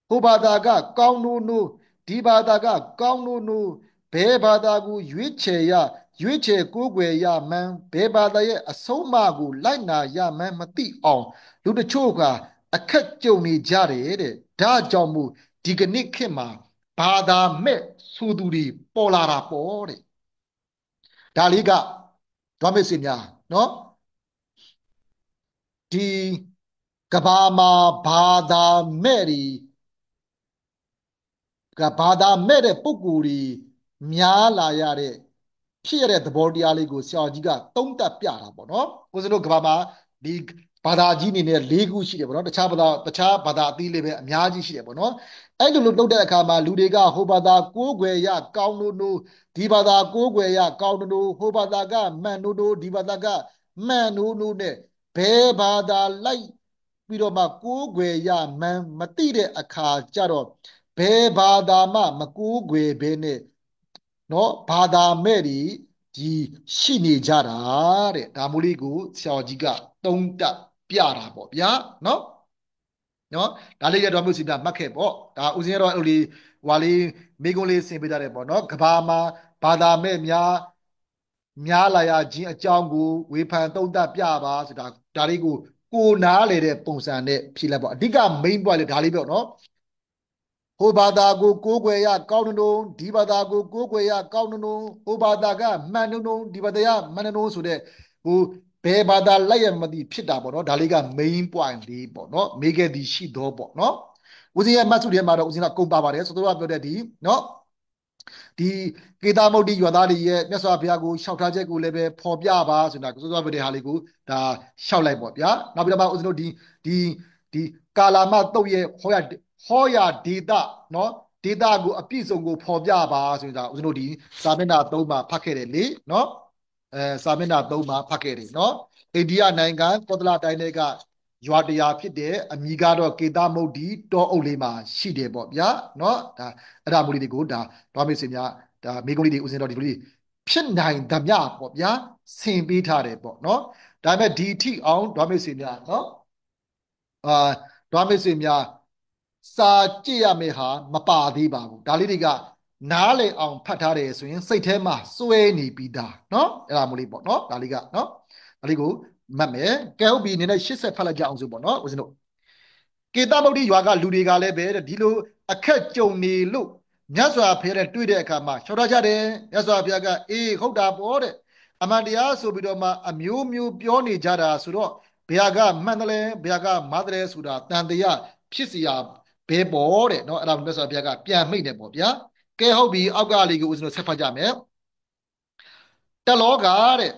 ဟိုဘာသာကကောင်းနို့ဒီဘာသာကကောင်းနို့ဘယ်ဘာသာကိုရွေးချယ်ကိုးကွယ်ရမှန်းဘယ်ဘာသာရဲ့အဆုံးအမကိုလိုက်နာရမှန်းမသိအောင်လူတချို့ကအခက်ကြုံနေကြတယ်တဲ့ဒါကြောင့်မို့ဒီကနေ့ခေတ်မှာဘာသာမဲ့ဆိုသူတွေပေါ်လာတာပေါ့တဲ့ဒါလေးကဓမ္မစင်များနော်ဒီကဘာမှာဘာသာမဲ့တွေကဘာသာမဲ့တဲ့ပုံကိုယ်တွေများလာရတဲ့ဖြစ်ရတဲ့သဘောတရားလေးကိုဆရာကြီးကသုံးသပ်ပြတာပေါ့နော်ဦးဇင်းတို့ကဘာမှာဒီဘာသာကြီးအနေနဲ့၄ခုရှိတယ်ပေါ့နော်တခြားဘာသာအသီးလေးပဲအများကြီးရှိတယ်ပေါ့နော်အဲ့လိုလုပ်တဲ့အခါမှာလူတွေကဟိုဘာသာကိုးကွယ်ရကောင်းလို့ဒီဘာသာကိုးကွယ်ရကောင်းလို့ဟိုဘာသာကမှန်လို့ဒီဘာသာကမှန်လို့နဲ့ဘယ်ဘာသာလိုက်ပြီးတော့မှကိုးကွယ်ရမှန်မသိတဲ့အခါကျတော့ဘယ်ဘာသာမှမကိုးကွယ်ဘဲနဲ့เนาะဘာသာမဲ့တွေ ဒီရှိနေကြတာတဲ့ဒါမျိုးလေးကိုဆရာကြီးကသုံးသပ်ပြတာပေါ့ဗျာနော်ဒါလေးရတော့မျိုးစီပြမှတ်ခဲ့ပေါ့ဒါဦးဇင်းကတော့အဲ့လိုလေးဟွာလေးမိကုံးလေးဆင်ပေးကြတယ်ပေါ့နော်ကဘာမှာဘာသာမဲ့များလာရခြင်းအကြောင်းကိုဝေဖန်သုံးသပ်ပြပါဆိုတာဒါလေးကိုနားလေတဲ့ပုံစံနဲ့ဖြေလိုက်ပေါ့အဓိက main point လေဒါလေးပြောနော်ဟိုဘာသာကိုကိုးကွယ်ရကောင်းနှုံဒီဘာသာကိုကိုးကွယ်ရကောင်းနှုံဟိုဘာသာကမှန်နှုံဒီဘာသာကမှန်နှုံဆိုတဲ့ဟိုဘယ်ဘာသာလိုက်ရမသိဖြစ်တာပေါ့နော်ဒါလေးက main point လေးပေါ့နော်မေးခဲ့သည်ရှိတော့ပေါ့နော်ဦးဇင်းရဲ့မှတ်စုထဲမှာတော့ဦးဇင်းကကုန်ပါပါတယ်ဆိုတော့ပြောတဲ့ဒီနော်ဒီကေတာမုတ်တိရွာသားတွေရဲ့မြတ်စွာဘုရားကိုရှောက်ထားချက်ကိုလည်းပဲဖော်ပြပါဆိုတာဆိုတော့ပြတဲ့ဟာလေးကိုဒါရှောက်လိုက်ပေါ့ဗျာနောက်ပြီးတော့မှဦးဇင်းတို့ဒီကာလာမတုတ်ရဲ့ဟောရဒေတာနော်ဒေတာကိုအပြည့်စုံကိုဖော်ပြပါဆိုတာဦးဇင်းတို့ဒီစာမျက်နှာ3မှာဖတ်ခဲ့တယ်လေနော်စာမျက်နှာ3မှာဖတ်ခဲ့တယ်နော်အိန္ဒိယနိုင်ငံကောသလတိုင်းတွေကရွာတရားဖြစ်တဲ့အမိကတော့ကေတာမုတ်ဒီတောအုပ်လေးမှာရှိတယ်ပေါ့ဗျာနော်ဒါအဲ့ဒါမျိုးလေးတွေကိုဒါတွားမေးစင်များဒါမိကုံးလေးတွေဦးစင်တော်ဒီလိုလေးဖြစ်နိုင်သမျှပေါ့ဗျာဆင်ပေးထားတယ်ပေါ့နော်ဒါပေမဲ့ဒီထိအောင်တွားမေးစင်များနော်တွားမေးစင်များစာကြည့်ရမယ့်ဟာမပါသေးပါဘူးဒါလေးတွေကနားလေအောင်ဖတ်ထားတယ်ဆိုရင်စိတ်ထဲမှာစွဲနေပြီးသားနော်အဲ့ဒါမျိုးလေးပေါ့နော်ဒါလေးကနော်ဒါလေးကိုမှတ်မယ်ကဲဟုတ်ပြီနည်းနည်း80ဖတ်လိုက်ကြအောင်ဆိုပေါ့နော်ဦးဇင်းတို့ကေတမုတ်တိရွာကလူတွေကလည်းပဲဒီလိုအခက်ကြုံနေလို့မြတ်စွာဘုရားနဲ့တွေ့တဲ့အခါမှာလျှောက်ထားကြတယ်မြတ်စွာဘုရားကအေးဟုတ်တာပေါ့တဲ့အမှန်တရားဆိုပြီးတော့မှအမျိုးမျိုးပြောနေကြတာဆိုတော့ဘုရားကမှန်တယ်လဲဘုရားကမှားတယ်ဆိုတာတန်တရားဖြစ်စီရဘဲပေါ့တဲ့နော်အဲ့ဒါမြတ်စွာဘုရားကပြန်မိတ်တယ်ပေါ့ဗျာကဲဟုတ်ပြီအောက်ကလေးကိုဦးဇင်းတို့ဆက်ဖတ်ကြမယ်တလောကတဲ့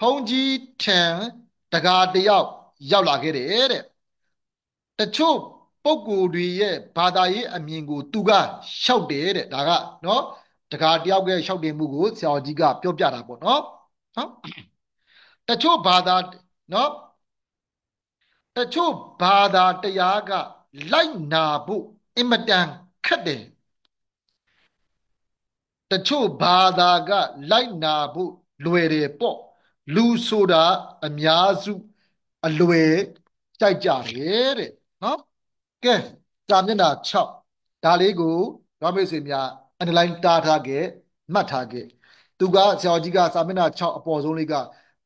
ဘုန်းကြီးထံတကားတယောက်ရောက်လာခဲ့တယ်တဲ့တချို့ပုဂ္ဂိုလ်တွေရဲ့ဘာသာရေးအမြင်ကိုသူကရှောက်တယ်တဲ့ဒါကနော်တကားတယောက်ရဲ့ရှောက်တင်မှုကိုဆရာကြီးကပြောပြတာပေါ့နော်နော်တချို့ဘာသာနော်တချို့ဘာသာတရားကလိုက်နာဖို့အင်မတန်ခက်တယ်တချို့ဘာသာကလိုက်နာဖို့လွယ်တယ်ပေါ့လူဆိုတာအများစုအလွယ်ကြိုက်ကြတယ်တဲ့နော်ကဲစာမျက်နှာ6ဒါလေးကိုဓမ္မဆွေများ underline တားထားခဲ့မှတ်ထားခဲ့သူကဆရာကြီးကစာမျက်နှာ6အပေါ်ဆုံးလေးက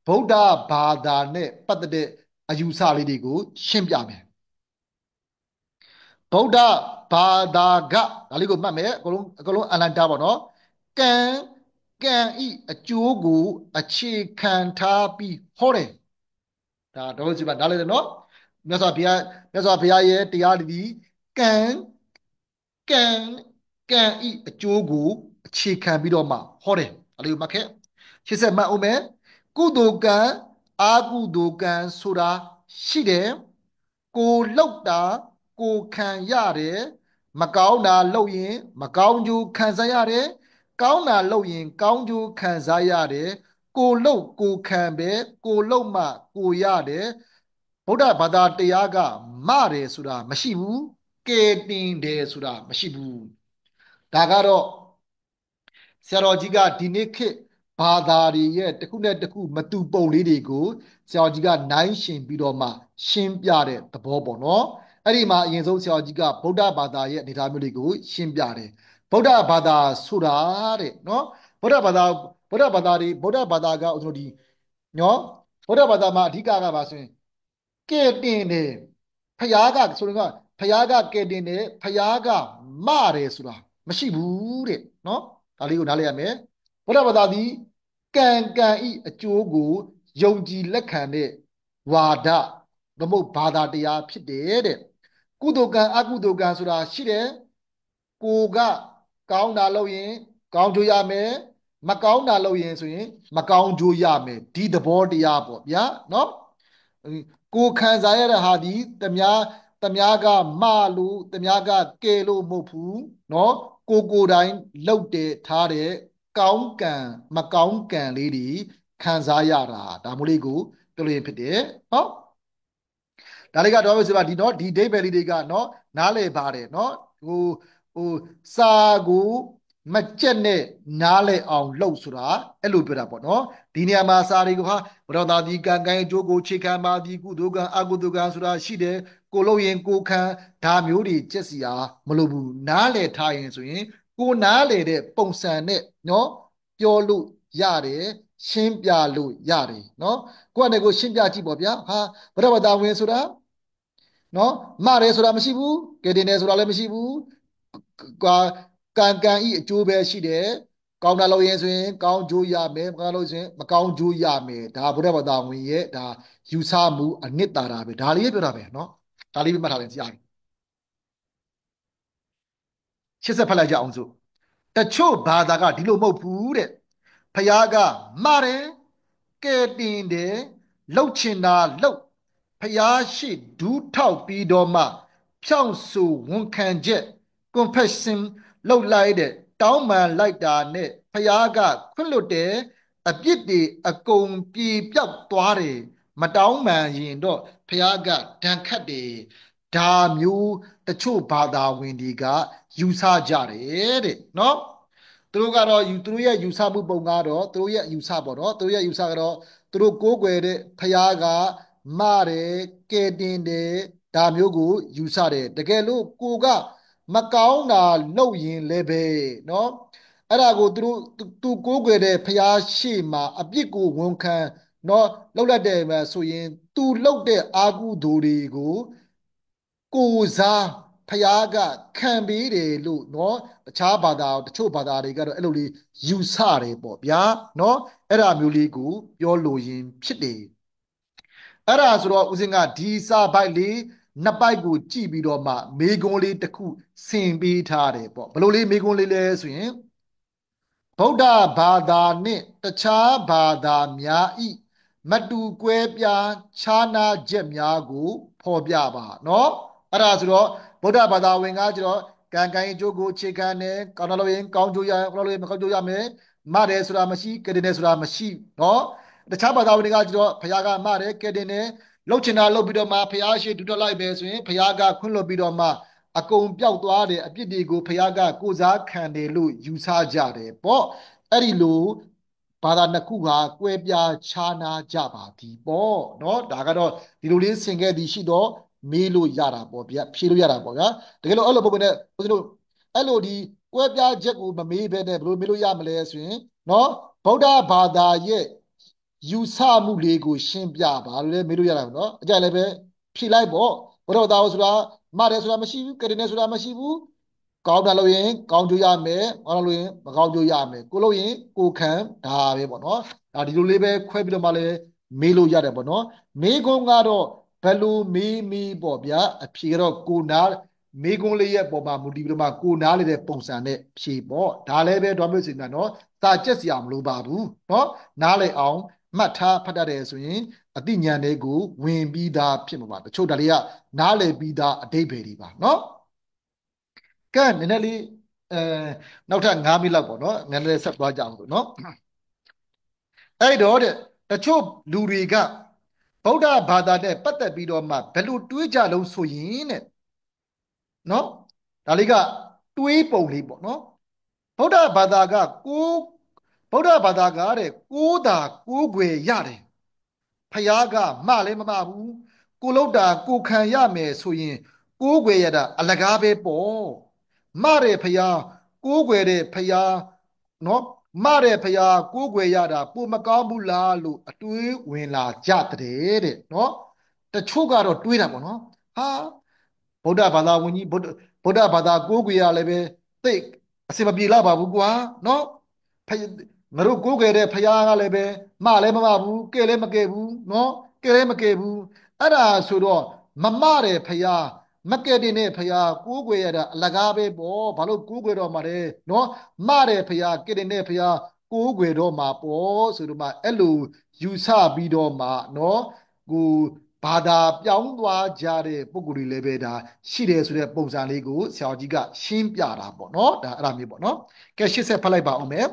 ဗုဒ္ဓဘာသာနဲ့ပတ်သက်တဲ့အယူဆလေးတွေကိုရှင်းပြမယ်ဗုဒ္ဓဘာသာကဒါလေးကိုမှတ်မယ်အကုန်လုံးအလန်တာပါနော်ကံကံဤအကျိုးကိုအခြေခံထားပြီးဟောတယ်ဒါတော့ဒီမှာနားလည်တယ်နော်မြတ်စွာဘုရားရဲ့တရားဒီကံကံကံဤအကျိုးကိုအခြေခံပြီးတော့မှဟောတယ်ဒါလေးကိုမှတ်ခဲ့ရှင်းဆက်မှတ်အောင်မယ်ကုသိုလ်ကံအာကုသိုလ်ကံဆိုတာရှိတယ်ကိုလှုပ်တာကိုခံရတယ်မကောင်းတာလှုပ်ရင်မကောင်းကျိုးခံစားရတယ်ကောင်းတာလှုပ်ရင်ကောင်းကျိုးခံစားရတယ်ကိုလှုပ်ကိုခံပဲကိုလှုပ်မှကိုရတယ်ဗုဒ္ဓဘာသာတရားကမတယ်ဆိုတာမရှိဘူးကဲတင်တယ်ဆိုတာမရှိဘူးဒါကတော့ဆရာတော်ကြီးကဒီနေ့ခေတ်ဘာသာတွေရဲ့တစ်ခုနဲ့တစ်ခုမတူပုံလေးတွေကိုဆရာတော်ကြီးကနိုင်ရှင်ပြီးတော့မှရှင်းပြတဲ့သဘောပေါ့နော်အဲ့ဒီမှာအရင်ဆုံးဆရာတော်ကြီးကဗုဒ္ဓဘာသာရဲ့အနေအထားမျိုးလေးကိုရှင်းပြတယ်ဗုဒ္ဓဘာသာဆိုတာတဲ့နော်ဗုဒ္ဓဘာသာကကျွန်တော်ဒီနော်ဗုဒ္ဓဘာသာမှာအဓိကကပါဆိုရင်ကဲတင်တယ်ဖယားကဆိုရင်ကဖယားကကဲတင်တယ်ဖယားကမတယ်ဆိုတာမရှိဘူးတဲ့နော်ဒါလေးကိုနားလည်ရမယ်ဗုဒ္ဓဘာသာသည်ကံကံဤအကျိုးကိုယုံကြည်လက်ခံတဲ့ဝါဒဓမ္မဘာသာတရားဖြစ်တယ်တဲ့ကုသိုလ်ကံအကုသိုလ်ကံဆိုတာရှိတယ်ကိုကကောင်းတာလုပ်ရင်ကောင်းကျိုးရမယ်မကောင်းတာလုပ်ရင်ဆိုရင်မကောင်းကျိုးရမယ်ဒီသဘောတရားပေါ့ဗျာနော်ကိုခံစားရတဲ့ဟာဒီတမားကမလို့တမားကကဲလို့မဟုတ်ဘူးเนาะကိုယ်တိုင်လှုပ်တယ်ထားတဲ့ကောင်းကံမကောင်းကံလေးတွေခံစားရတာဒါမျိုးလေးကိုပြောလို့ရဖြစ်တယ်เนาะဒါလေးကတော့ဆိုပါဒီเนาะဒီဒိဗယ်လေးတွေကเนาะနားလည်ပါတယ်เนาะဟိုစာကို မကြက်နဲ့နားလဲအောင်လှုပ်ဆိုတာအဲ့လိုပြောတာပေါ့နော်ဒီနေရာမှာစာတွေကိုဟာဘရောသာဒီကံကိုင်းအကျိုးကိုခြေခံပါသည်ကုသိုလ်ကံအကုသိုလ်ကံဆိုတာရှိတယ်ကိုလို့ရင်ကိုခံဒါမျိုးတွေကြက်စီအားမလိုဘူးနားလဲထားရင်ဆိုရင်ကိုနားလဲတဲ့ပုံစံနဲ့နော်ပြောလို့ရတယ်ရှင်းပြလို့ရတယ်နော်ကိုယ့်အနေကိုရှင်းပြကြည့်ပေါ့ဗျာဟာဘရဝတာဝင်ဆိုတာနော်မတယ်ဆိုတာမရှိဘူးကဲတင်တယ်ဆိုတာလည်းမရှိဘူးကွာကံဤအကျိုးပဲရှိတယ်ကောင်းတာလုပ်ရင်ဆိုရင်ကောင်းကျိုးရမယ်မကောင်းလို့ဆိုရင်မကောင်းကျိုးရမယ်ဒါဘုရားဘာသာဝင်ရဲ့ဒါယူဆမှုအနှစ်သာရပဲဒါလေးပြောတာပဲနော်ဒါလေးပဲမှတ်ထားလိုက်ကြရရှစ်ဆက်ဖတ်လိုက်ကြအောင်စို့တချို့ဘာသာကဒီလိုမဟုတ်ဘူးတဲ့ဖယားကမှားတယ်ကဲတင်တယ်လှုပ်ချင်တာလှုပ်ဖယားရှိဒူးထောက်ပြီးတော့မှဖြောင့်ဆိုဝန်ခံချက် confession လှုပ်လိုက်တဲ့တောင်းပန်လိုက်တာနဲ့ဖယားကခွင့်လွတ်တယ်အပြစ်တွေအကုန်ပြေပြောက်သွားတယ်မတောင်းပန်ရင်တော့ဖယားကဒဏ်ခတ်တယ်ဒါမျိုးတချို့ဘာသာဝင်တွေကယူဆကြတယ်တဲ့နော်သူတို့ကတော့သူတို့ရဲ့ယူဆမှုပုံကတော့သူတို့ရဲ့ယူဆပေါ့နော်သူတို့ရဲ့ယူဆကတော့သူတို့ကိုးကွယ်တဲ့ဖယားကမတယ်ကဲတင်တယ်ဒါမျိုးကိုယူဆတယ်တကယ်လို့ကိုကမကောင်းတာလုပ်ရင်လည်းပဲနော်အဲ့ဒါကိုသူကိုးကွယ်တဲ့ဖယားရှေ့မှာအပြစ်ကိုဝန်ခံနော်လောက်လက်တယ်မှာဆိုရင်သူလောက်တဲ့အာကုသိုလ်တွေကိုကိုစားဖယားကခံပေးတယ်လို့เนาะတခြားဘာသာတချို့ဘာသာတွေကတော့အဲ့လိုလေးယူဆတယ်ပေါ့ဗျာเนาะအဲ့ဒါမျိုးလေးကိုပြောလို့ရင်ဖြစ်တယ်အဲ့ဒါဆိုတော့ဦးစင်းကဒီစာပိုက်လေးနှစ်ပိုက်ကိုကြည့်ပြီးတော့မှမေခွန်းလေးတစ်ခုဆင်ပေးထားတယ်ပေါ့ဘယ်လိုလေးမေခွန်းလေးလဲဆိုရင်ဗုဒ္ဓဘာသာနှင့်တခြားဘာသာများဤမတူကွဲပြားခြားနားချက်များကိုဖော်ပြပါเนาะအဲ့ဒါဆိုတော့ဗုဒ္ဓဘာသာဝင်ကကျတော့ကံကံအကျိုးကိုအခြေခံတယ်ကောင်းတယ်လို့ရင်ကောင်းကျိုးရကောင်းလို့ရင်မကောင်းကျိုးရမယ်မတယ်ဆိုတာမရှိကဲတင်တယ်ဆိုတာမရှိเนาะတခြားဘာသာဝင်တွေကကျတော့ဘုရားကမတယ်ကဲတင်တယ်လှုပ်ချင်တာလှုပ်ပြီးတော့မှဘုရားရှိဒုထွက်လိုက်ပဲဆိုရင်ဘုရားကခွင့်လွှတ်ပြီးတော့မှအကုန်ပြောက်သွားတယ်အပြစ်တွေကိုဘုရားကကိုစားခံတယ်လို့ယူဆကြတယ်ပေါ့အဲ့ဒီလိုဘာသာနှစ်ခုဟာကွဲပြားခြားနားကြပါသည်ပေါ့เนาะဒါကတော့ဒီလိုလေးဆင်ခဲ့သည်ရှိတော့မေးလို့ရတာပေါ့ဗျာဖြေလို့ရတာပေါ့ဗျာတကယ်လို့အဲ့လိုပုံပဲနဲ့ဦးဇင်းတို့အဲ့လိုဒီကွဲပြားချက်ကိုမမေးဘဲနဲ့ဘယ်လိုမေးလို့ရမလဲဆိုရင်เนาะဗုဒ္ဓဘာသာရဲ့ယူဆမှုလေးကိုရှင်းပြပါလို့လည်းမေးလို့ရတာပေါ့เนาะအကြိုက်လည်းပဲဖြေလိုက်ပေါ့ဘုရားသားဆိုတာမတယ်ဆိုတာမရှိဘူးကတိနေဆိုတာမရှိဘူးကောင်းတာလို့ရင်ကောင်းကျိုးရမယ်မကောင်းလို့ရင်မကောင်းကျိုးရမယ်ကိုလို့ရင်ကိုခံဒါပဲပေါ့နော်ဒါဒီလိုလေးပဲခွဲပြီးတော့မှလည်းမေးလို့ရတယ်ပေါ့နော်မေးခွန်းကတော့ဘယ်လိုမေးပေါ့ဗျာအဖြေကတော့ကိုနာမေးခွန်းလေးရဲ့ပုံမှာမူတည်ပြီးတော့မှကိုနားလေတဲ့ပုံစံနဲ့ဖြေပေါ့ဒါလည်းပဲဒေါ်မျိုးစင်ကနော်စာကြက်စရာမလိုပါဘူးနော်နားလေအောင်မှတ်ထားဖတ်တတ်တယ်ဆိုရင်အသိဉာဏ်တွေကိုဝင်ပြီးသားဖြစ်မှာပါတချို့ဒါလေးကနားလေပြီးသားအတိတ်ပဲတွေပါနော်ကဲနည်းနည်းလေးအဲနောက်ထပ်9မိနစ်လောက်ပေါ့နော်နည်းနည်းဆက်သွားကြအောင်ဆိုနော်အဲ့တော့တဲ့တချို့လူတွေကဗုဒ္ဓဘာသာနဲ့ပတ်သက်ပြီးတော့မှဘယ်လိုတွေးကြလို့ဆိုရင်တဲ့နော်ဒါလေးကတွေးပုံလေးပေါ့နော်ဗုဒ္ဓဘာသာကကိုးဗုဒ္ဓဘာသာကတဲ့ကိုးတာကိုးကွယ်ရတယ်ဖယားကမလည်းမမဘူးကိုလောက်တာကိုခံရမယ်ဆိုရင်ကိုးကွယ်ရတာအလကားပဲပေါ့မတဲ့ဖယားကိုးကွယ်တဲ့ဖယားနော်မတဲ့ဖယားကိုးကွယ်ရတာပိုမကောင်းဘူးလားလို့အတွေးဝင်လာကြတဲ့နော်တချို့ကတော့တွေးတာပေါ့နော်ဟာဗုဒ္ဓဘာသာဝင်ကြီးဗုဒ္ဓဘာသာကိုးကွယ်ရလည်းပဲသိအစင်မပြေလာပါဘူးကွာနော်ဖငါတို့ကိုးကွယ်တဲ့ဖယားကလည်းပဲမလည်းမမဘူးကဲလည်းမကဲဘူးနော်ကဲလည်းမကဲဘူးအဲ့ဒါဆိုတော့မမတဲ့ဖယားမကဲတဲ့ဖယားကိုးကွယ်ရတာအလကားပဲပေါ့ဘာလို့ကိုးကွယ်တော့မှာလဲနော်မတဲ့ဖယားကဲတဲ့ဖယားကိုးကွယ်တော့မှာပေါ့ဆိုတော့မှအဲ့လိုယူဆပြီးတော့မှနော်ကိုဘာသာပြောင်းသွားကြတဲ့ပုံကိုယ်တွေလည်းပဲဒါရှိတယ်ဆိုတဲ့ပုံစံလေးကိုဆရာကြီးကရှင်းပြတာပေါ့နော်ဒါအဲ့လိုမျိုးပေါ့နော်ကဲ80ဖတ်လိုက်ပါအောင်မယ်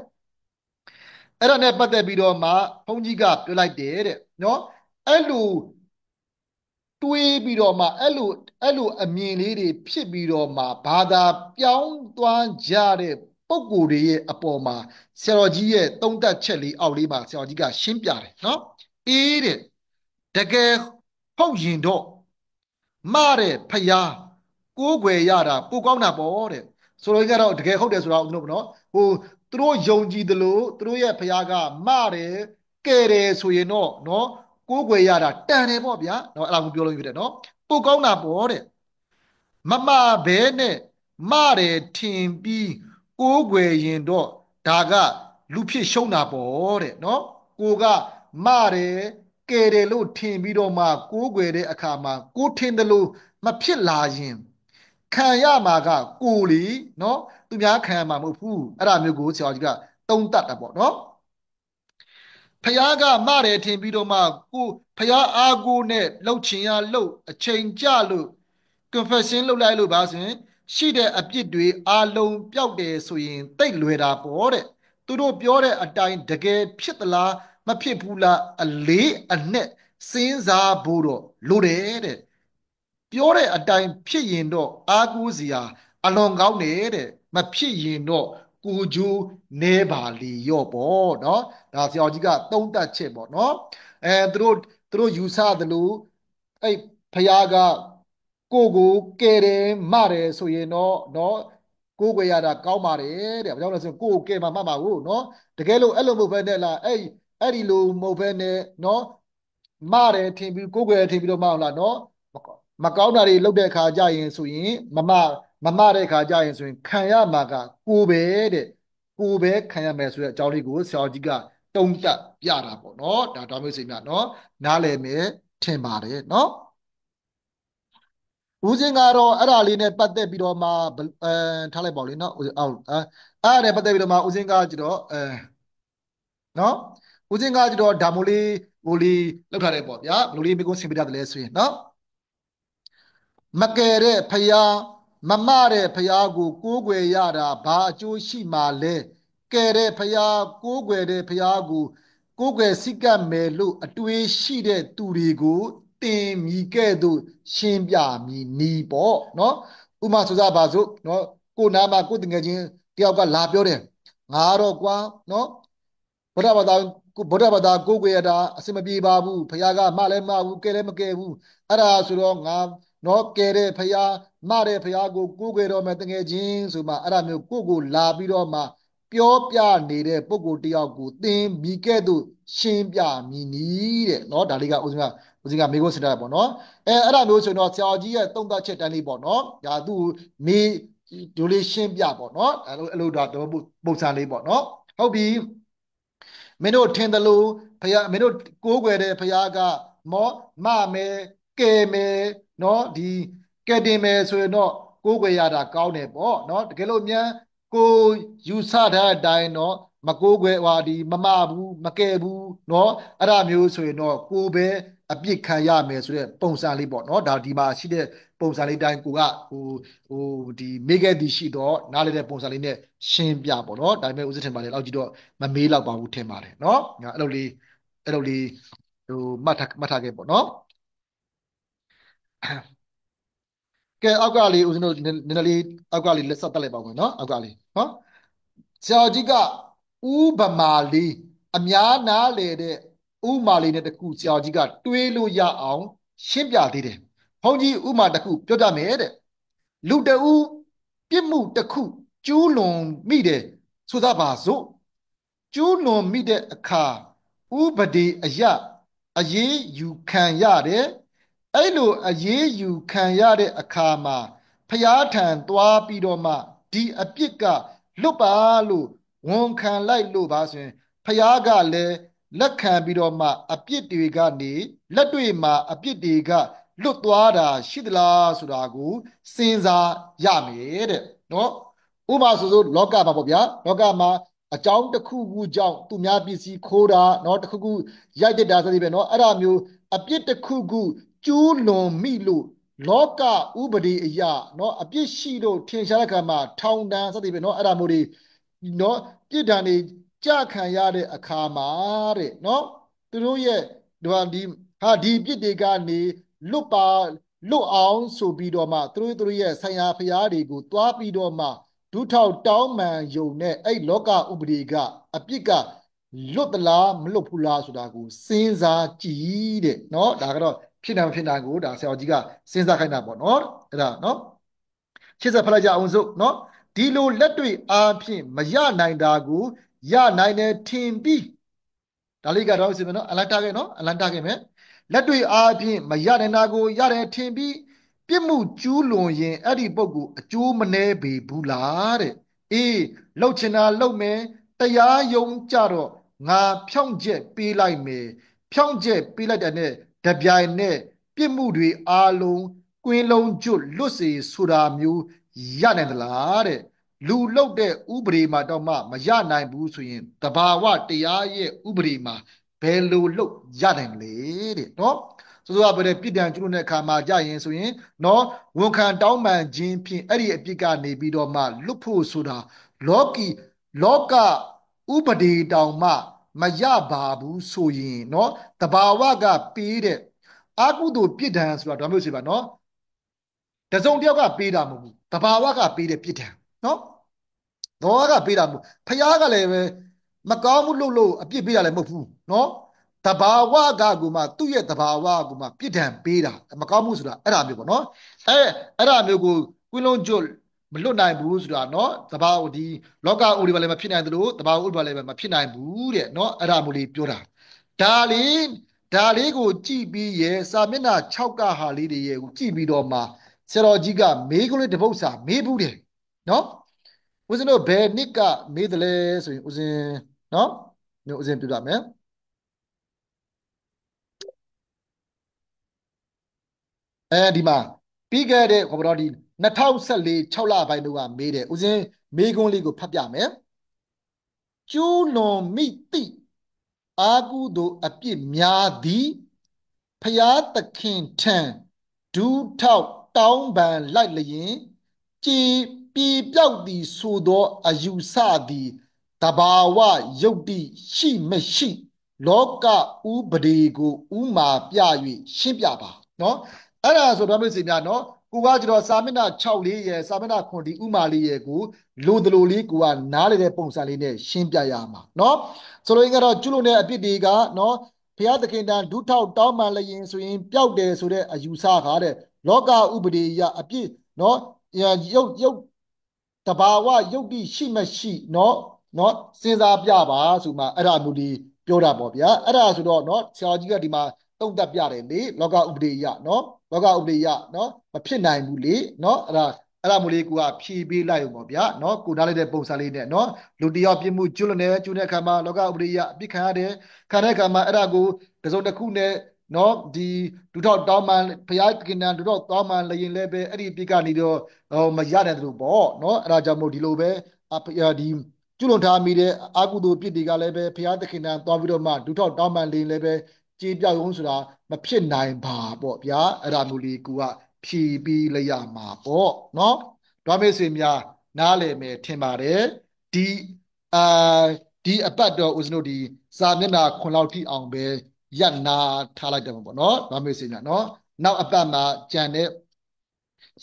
အဲ့ဒါနဲ့ပတ်သက်ပြီးတော့မှဘုန်းကြီးကပြောလိုက်တယ်တဲ့နော်အဲ့လိုတွေးပြီးတော့မှအဲ့လိုအမြင်လေးတွေဖြစ်ပြီးတော့မှဘာသာပြောင်းသွားကြတဲ့ ပုဂ္ဂိုလ်တွေရဲ့အပေါ်မှာဆရာတော်ကြီးရဲ့သုံးသပ်ချက်လေးအောက်လေးမှာဆရာတော်ကြီးကရှင်းပြတယ်နော်အေးတဲ့တကယ်ဟုတ်ရင်တော့မတဲ့ဖျားကိုးကွယ်ရတာပိုကောင်းတာပေါ့တဲ့ဆိုတော့ကတော့တကယ်ဟုတ်တယ်ဆိုတော့ဦးဇင်းတို့နော်ဟိုသူတို့ယုံကြည်တယ်လို့သူတို့ရဲ့ဖျားကမတယ်ကဲတယ်ဆိုရင်တော့နော်ကိုးကွယ်ရတာတန်တယ်ပေါ့ဗျာနော်အဲ့ဒါကိုပြောလို့ရတယ်နော်ပိုကောင်းတာပေါ့တဲ့မမဘဲနဲ့မတယ်ထင်ပြီးကိုးကွယ်ရင်တော့ဒါကလူဖြစ်ရှုံးတာပေါ့တဲ့နော်ကိုကမတယ်ကဲတယ်လို့ထင်ပြီးတော့မှကိုးကွယ်တဲ့အခါမှာကိုထင်တယ်လို့မဖြစ်လာရင်ခံရမှာကကိုလီနော်သူများခံရမှာမဟုတ်ဘူးအဲ့ဒါမျိုးကိုဆရာကြီးကသုံးသပ်တာပေါ့နော်ဖယားကမတယ်ထင်ပြီးတော့မှကိုဖယားအားကိုနဲ့လှုပ်ချင်ရလှုပ်အချိန်ကြလို့ confession လုပ်လိုက်လို့ပါဆိုရင်ရှိတဲ့အပြစ်တွေအလုံးပျောက်တယ်ဆိုရင်တိတ်လွယ်တာပေါ့တဲ့သူတို့ပြောတဲ့အတိုင်းတကယ်ဖြစ်သလားမဖြစ်ဘူးလားအလေးအနက်စဉ်းစားဖို့တော့လိုတယ်တဲ့ပြောတဲ့အတိုင်းဖြစ်ရင်တော့အားကိုးစရာအလွန်ကောင်းနေတဲ့မဖြစ်ရင်တော့ကိုကျိုးနဲပါလီရော့ပေါ့နော်ဒါဆရာကြီးကသုံးသပ်ချက်ပေါ့နော်သူတို့ယူဆသလိုအဲ့ဖယားကကိုကဲတယ်မတယ်ဆိုရင်တော့နော်ကိုယ်ွယ်ရတာကောင်းပါတယ်တဲ့ဘာကြောင့်လဲဆိုကိုကဲမှာမှတ်ပါဘူးနော်တကယ်လို့အဲ့လိုမဟုတ်ဘဲနဲ့လားအဲ့ဒီလိုမဟုတ်ဘဲနဲ့နော်မတယ်ထင်ပြီးကိုယ်ွယ်ထင်ပြီးတော့မအောင်လားနော်မကောင်းတာတွေလုပ်တဲ့အခါကြရင်ဆိုရင်မမတဲ့အခါကြရင်ဆိုရင်ခံရမှာကကိုပဲတဲ့ကိုပဲခံရမယ်ဆိုတဲ့အကြောင်းလေးကိုဆရာကြီးကတုံးတက်ပြတာပေါ့နော်ဒါမျိုးစိတ်များနော်နားလည်မယ်ထင်ပါတယ်နော်ဦးစင်းကတော့အဲ့ဒါလေးနဲ့ပတ်သက်ပြီးတော့မှထားလိုက်ပါလေနော်အောက်အဲ့ဒါနဲ့ပတ်သက်ပြီးတော့မှဦးစင်းကကြတော့နော်ဦးစင်းကကြတော့ဒါမို့လေးဟိုလေးလောက်ထားတယ်ပေါ့ဗျာဘယ်လိုလေးမိကုန်းဆင်ပြရတယ်လဲဆိုရင်နော်မကယ်တဲ့ဖယားမမတဲ့ဖယားကိုးကွယ်ရတာဘာအကျိုးရှိမှလဲကယ်တဲ့ဖယားကိုးကွယ်တဲ့ဖယားကိုးကွယ်စိတ်ကပ်မယ်လို့အတွေးရှိတဲ့သူတွေကိုတင်မြည်ကဲ့သို့ရှင်းပြမည်နီးပေါ့နော်ဥမာဆိုစားပါစို့နော်ကိုနာမှာကိုတငယ်ချင်းတယောက်ကလာပြောတယ်ငါတော့ကွာနော်ဗုဒ္ဓဘာသာကိုးကွယ်ရတာအစမပြေပါဘူးဖခင်ကမလည်းမဘူးကဲလည်းမကဲဘူးအဲ့ဒါဆိုတော့ငါတော့ကဲတဲ့ဖခင်မတဲ့ဖခင်ကိုးကွယ်တော့မယ်တကယ်ချင်းဆိုမှအဲ့ဒါမျိုးကိုလာပြီးတော့မှပြောပြနေတဲ့ပုဂ္ဂိုလ်တယောက်ကိုသင်မိခဲ့သို့ရှင်းပြမည်နီးတဲ့เนาะဒါလေးကဦးစင်းကမေကိုစတာပေါ့เนาะအဲ့ဒါမျိုးဆိုတော့ဆရာကြီးရဲ့သုံးသပ်ချက်တန်းလေးပေါ့เนาะဒါသူမေဒိုလေးရှင်းပြပေါ့เนาะအဲ့လိုဒါပုံစံလေးပေါ့เนาะဟုတ်ပြီမင်းတို့ထင်တယ်လို့ဖယားမင်းတို့ကိုးကွယ်တဲ့ဖယားကမောမမယ်ကဲမယ်နော်ဒီကဲတင်မယ်ဆိုရင်တော့ကိုးကွယ်ရတာကောင်းတယ်ပေါ့နော်တကယ်လို့မြန်ကိုယူဆတဲ့အတိုင်းနော်မကိုးကွယ်ဟာဒီမမဘူးမကဲဘူးနော်အဲ့ဒါမျိုးဆိုရင်တော့ကိုပဲအပြစ်ခံရမယ်ဆိုတဲ့ပုံစံလေးပေါ့နော်ဒါဒီမှာရှိတဲ့ပုံစံလေးတိုင်းကိုကဒီမေခဲ့သည်ရှိတော့နားလေတဲ့ပုံစံလေးနဲ့ရှင်းပြပေါ့နော်ဒါပေမဲ့ဦးစစ်ထင်ပါတယ်လောက်ကြည့်တော့မမေးတော့ပါဘူးထင်ပါတယ်เนาะအဲ့လိုလေးဟိုမှတ်ထားခဲ့ပေါ့เนาะကဲအောက်ကလေးဦးဇင်းတို့နည်းနည်းလေးအောက်ကလေးလက်ဆက်တက်လိုက်ပါဦးမယ်เนาะအောက်ကလေးเนาะဆရာကြီးကဥပမာလေးအများနားလေတဲ့ဥမာလေးနဲ့တခုဆရာကြီးကတွေးလို့ရအောင်ရှင်းပြသေးတယ်ဘုန်းကြီးဥမာတခုပြောပြမယ်တဲ့လူတဦးပြစ်မှုတစ်ခုကျူးလွန်မိတယ်ဆိုသပါစို့ကျူးလွန်မိတဲ့အခါဥပဒေအရအရေးယူခံရတယ်အဲ့လိုအရေးယူခံရတဲ့အခါမှာဖျားထံသွားပြီးတော့မှဒီအပြစ်ကလွတ်ပါလို့ဝန်ခံလိုက်လို့ပါဆိုရင်ဖျားကလည်းလက်ခံပြီးတော့မှအပြစ်တွေကနေလက်တွေ့မှာအပြစ်တွေကလွတ်သွားတာရှိသလားဆိုတာကိုစဉ်းစားရမယ်တဲ့နော်ဥပမာဆိုလောကမှာပေါ့ဗျာလောကမှာအကြောင်းတစ်ခုခုကြောင့်သူများပစ္စည်းခိုးတာเนาะတစ်ခုခုရိုက်တက်တာဆိုပြီးပဲเนาะအဲ့ဒါမျိုးအပြစ်တစ်ခုခုကျူးလွန်မိလို့လောကဥပဒေအရာเนาะအပြစ်ရှိလို့ထင်ရှားတဲ့အခါမှာထောင်ဒဏ်စသည်ပဲเนาะအဲ့ဒါမျိုးတွေเนาะပြစ်ဒဏ်တွေကြခံရတဲ့အခါမှာတဲ့เนาะသူတို့ရဲ့ဒီပြစ်တွေကနေလွတ်အောင်ဆိုပြီးတော့မှသူတို့ရဲ့ဆိုင်ရာဖျားတွေကိုတွားပြီးတော့မှ ဒုထောက်တောင်းမှန်ယုံနဲ့အဲ့လောကဥပဒေကအပြစ်ကလွတ်သလားမလွတ်ဘူးလားဆိုတာကိုစဉ်းစားကြည့်တဲ့เนาะဒါကတော့ဖြစ်နိုင်မဖြစ်နိုင်ကိုဒါဆရာကြီးကစဉ်းစားခိုင်းတာပေါ့เนาะအဲ့ဒါเนาะရှင်းစဖလိုက်ကြအောင်စို့เนาะဒီလိုလက်တွေ့အားဖြင့်မရနိုင်တာကိုရနိုင်တယ်ထင်ပြီးဒါလေးကတော့ဆိုမယ်နော်အလန်တာခဲ့နော်အလန်တာခဲ့မယ်လက်တွေ့အားဖြင့်မရနိုင်တာကိုရတယ်ထင်ပြီးပြစ်မှုကျူးလွန်ရင်အဲ့ဒီပုဂ္ဂိုလ်အကျိုးမနှဲပေဘူးလားတဲ့အေးလှုပ်ချင်တာလှုပ်မယ်တရားယုံကြတော့ငါဖြောင့်ချက်ပေးလိုက်မယ်ဖြောင့်ချက်ပေးလိုက်တဲ့နဲ့တပြိုင်နဲ့ပြစ်မှုတွေအားလုံးကွင်းလုံးကျွတ်လွတ်စေဆိုတာမျိုးရနိုင်သလားတဲ့လူလုတ်တဲ့ဥပဒေမှာတော့မှမရနိုင်ဘူးဆိုရင်တဘာဝတရားရဲ့ဥပဒေမှာဘယ်လိုလုတ်ရနိုင်လဲတဲ့နော်ဆိုတော့ဗတဲ့ပြစ်ဒဏ်ကျွလွန်တဲ့အခါမှာကြရင်ဆိုရင်နော်ဝန်ခံတောင်းပန်ခြင်းဖြင့်အဲ့ဒီအပြစ်ကနေပြီးတော့မှလွတ်ဖို့ဆိုတာလောကဥပဒေတောင်မှမရပါဘူးဆိုရင်နော်တဘာဝကပေးတဲ့အကုသိုလ်ပြစ်ဒဏ်ဆိုတာဒါမျိုးဆိုပါနော်တစုံတစ်ယောက်ကပေးတာမဟုတ်ဘူးတဘာဝကပေးတဲ့ပြစ်ဒဏ်နော်တော်ကပေးတာမဟုတ်ဖခင်ကလည်းပဲမကောင်းမှုလို့အပြစ်ပေးတာလည်းမဟုတ်ဘူးနော်တဘာဝကကူမှသူ့ရဲ့တဘာဝကူမှပြစ်ဒဏ်ပေးတာမကောင်းမှုဆိုတာအဲ့ဒါမျိုးပေါ့နော်အဲ့ဒါမျိုးကိုကွင်းလုံးကျွတ်မလွတ်နိုင်ဘူးဆိုတာနော်တဘာဝဒီလောကဥပဒေလည်းမဖြစ်နိုင်သလိုတဘာဝဥပဒေလည်းမဖြစ်နိုင်ဘူးတဲ့နော်အဲ့ဒါမျိုးလေးပြောတာဒါလေးကိုကြည့်ပြီးရဲ့စာမျက်နှာ6ကဟာလေးတွေရဲ့ကိုကြည့်ပြီးတော့မှဆရာတော်ကြီးကမေးခွန်းလေးတစ်ပုဒ်စာမေးဘူးတယ်နော်ဦးဇင်းတို့ဘယ်နှစ်ကမေးတယ်လဲဆိုရင်ဦးဇင်းနော်မျိုးဦးဇင်းပြပြမယ်ဒီမှာပြီးခဲ့တဲ့ခေါ်တော့ဒီ2014 6လပိုင်းတုန်းကမေးတယ်ဦးဇင်းမေးခွန်းလေးကိုဖတ်ပြမယ်ကျူးလွန်မိတိအာကုသို့အပြစ်များသည်ဖျားသခင်ထံဒူးထောက်တောင်းပန်လိုက်လျင်ကြည်ပြေပြောက်သည်ဆိုသောအယူဆသည်တဘာဝယုတ်တိရှိမရှိလောကဥပဒေကိုဥမာပြ၍ရှင်းပြပါနော်အဲ့ဒါဆိုတော့မျိုးစီများနော်ကိုကကျတော့စာမျက်နှာ6လေးရယ်စာမျက်နှာ9ဒီဥမာလေးရယ်ကိုလိုတလိုလေးကိုကနားလေတဲ့ပုံစံလေးနဲ့ရှင်းပြရမှာနော်ဆိုလိုရင်းကတော့ကျွလို့တဲ့အပြစ်တွေကနော်ဘုရားသခင်တန်ဒုထောက်တောင်းပန်လျင်ဆိုရင်ပျောက်တယ်ဆိုတဲ့အယူဆကားတဲ့လောကဥပဒေရအပြစ်နော်ရုပ်တဘာဝယုတ်တိရှိမရှိနော်စဉ်းစားပြပါဆိုမှအဲ့ဒါမျိုးဒီပြောတာပေါ့ဗျာအဲ့ဒါဆိုတော့နော်ဆရာကြီးကဒီမှာတုံ့တက်ပြတယ်လေလောကဥပဒေရနော်လောကဥပဒေရနော်မဖြစ်နိုင်ဘူးလေနော်အဲ့ဒါမျိုးလေးကိုဖြည်ပေးလိုက်ရုံပေါ့ဗျာနော်ကိုနားလိုက်တဲ့ပုံစံလေးနဲ့နော်လူတယောက်ပြစ်မှုကျွလွန်တယ်ကျွတဲ့အခါမှာလောကဥပဒေရအပြစ်ခံရတယ်ခံတဲ့အခါမှာအဲ့ဒါကိုတစုံတစ်ခုနဲ့နော်ဒီဒုထောက်တောင်းမှန်ဘုရားသခင်တန်ဒုထောက်တောင်းမှန်လျင်လည်းပဲအဲ့ဒီပြစ်ကနေတော့မရတဲ့သူပေါ့နော်အဲ့ဒါကြောင့်မို့ဒီလိုပဲဒီကျွလွန်ထားမိတဲ့အကုသိုလ်ပြစ်တွေကလည်းပဲဘုရားသခင်တန်သွားပြီးတော့မှဒုထောက်တောင်းမှန်လျင်လည်းပဲကြေးပြောက်ရုံးဆိုတာမဖြစ်နိုင်ပါပေါ့ဗျာအဲ့ဒါမျိုးလေးကိုဖြည်ပြီးလိုက်ရမှာပေါ့နော်တွားမေးဆွေများနားလည်မယ်ထင်ပါတယ်ဒီအာဒီအပတ်တော့ဦးဇင်းတို့ဒီစာမျက်နှာခွန်လောက်ထိအောင်ပဲရပ်နာထားလိုက်တယ်ပေါ့နော်တွားမေးဆွေများနော်နောက်အပတ်မှာကြံတဲ့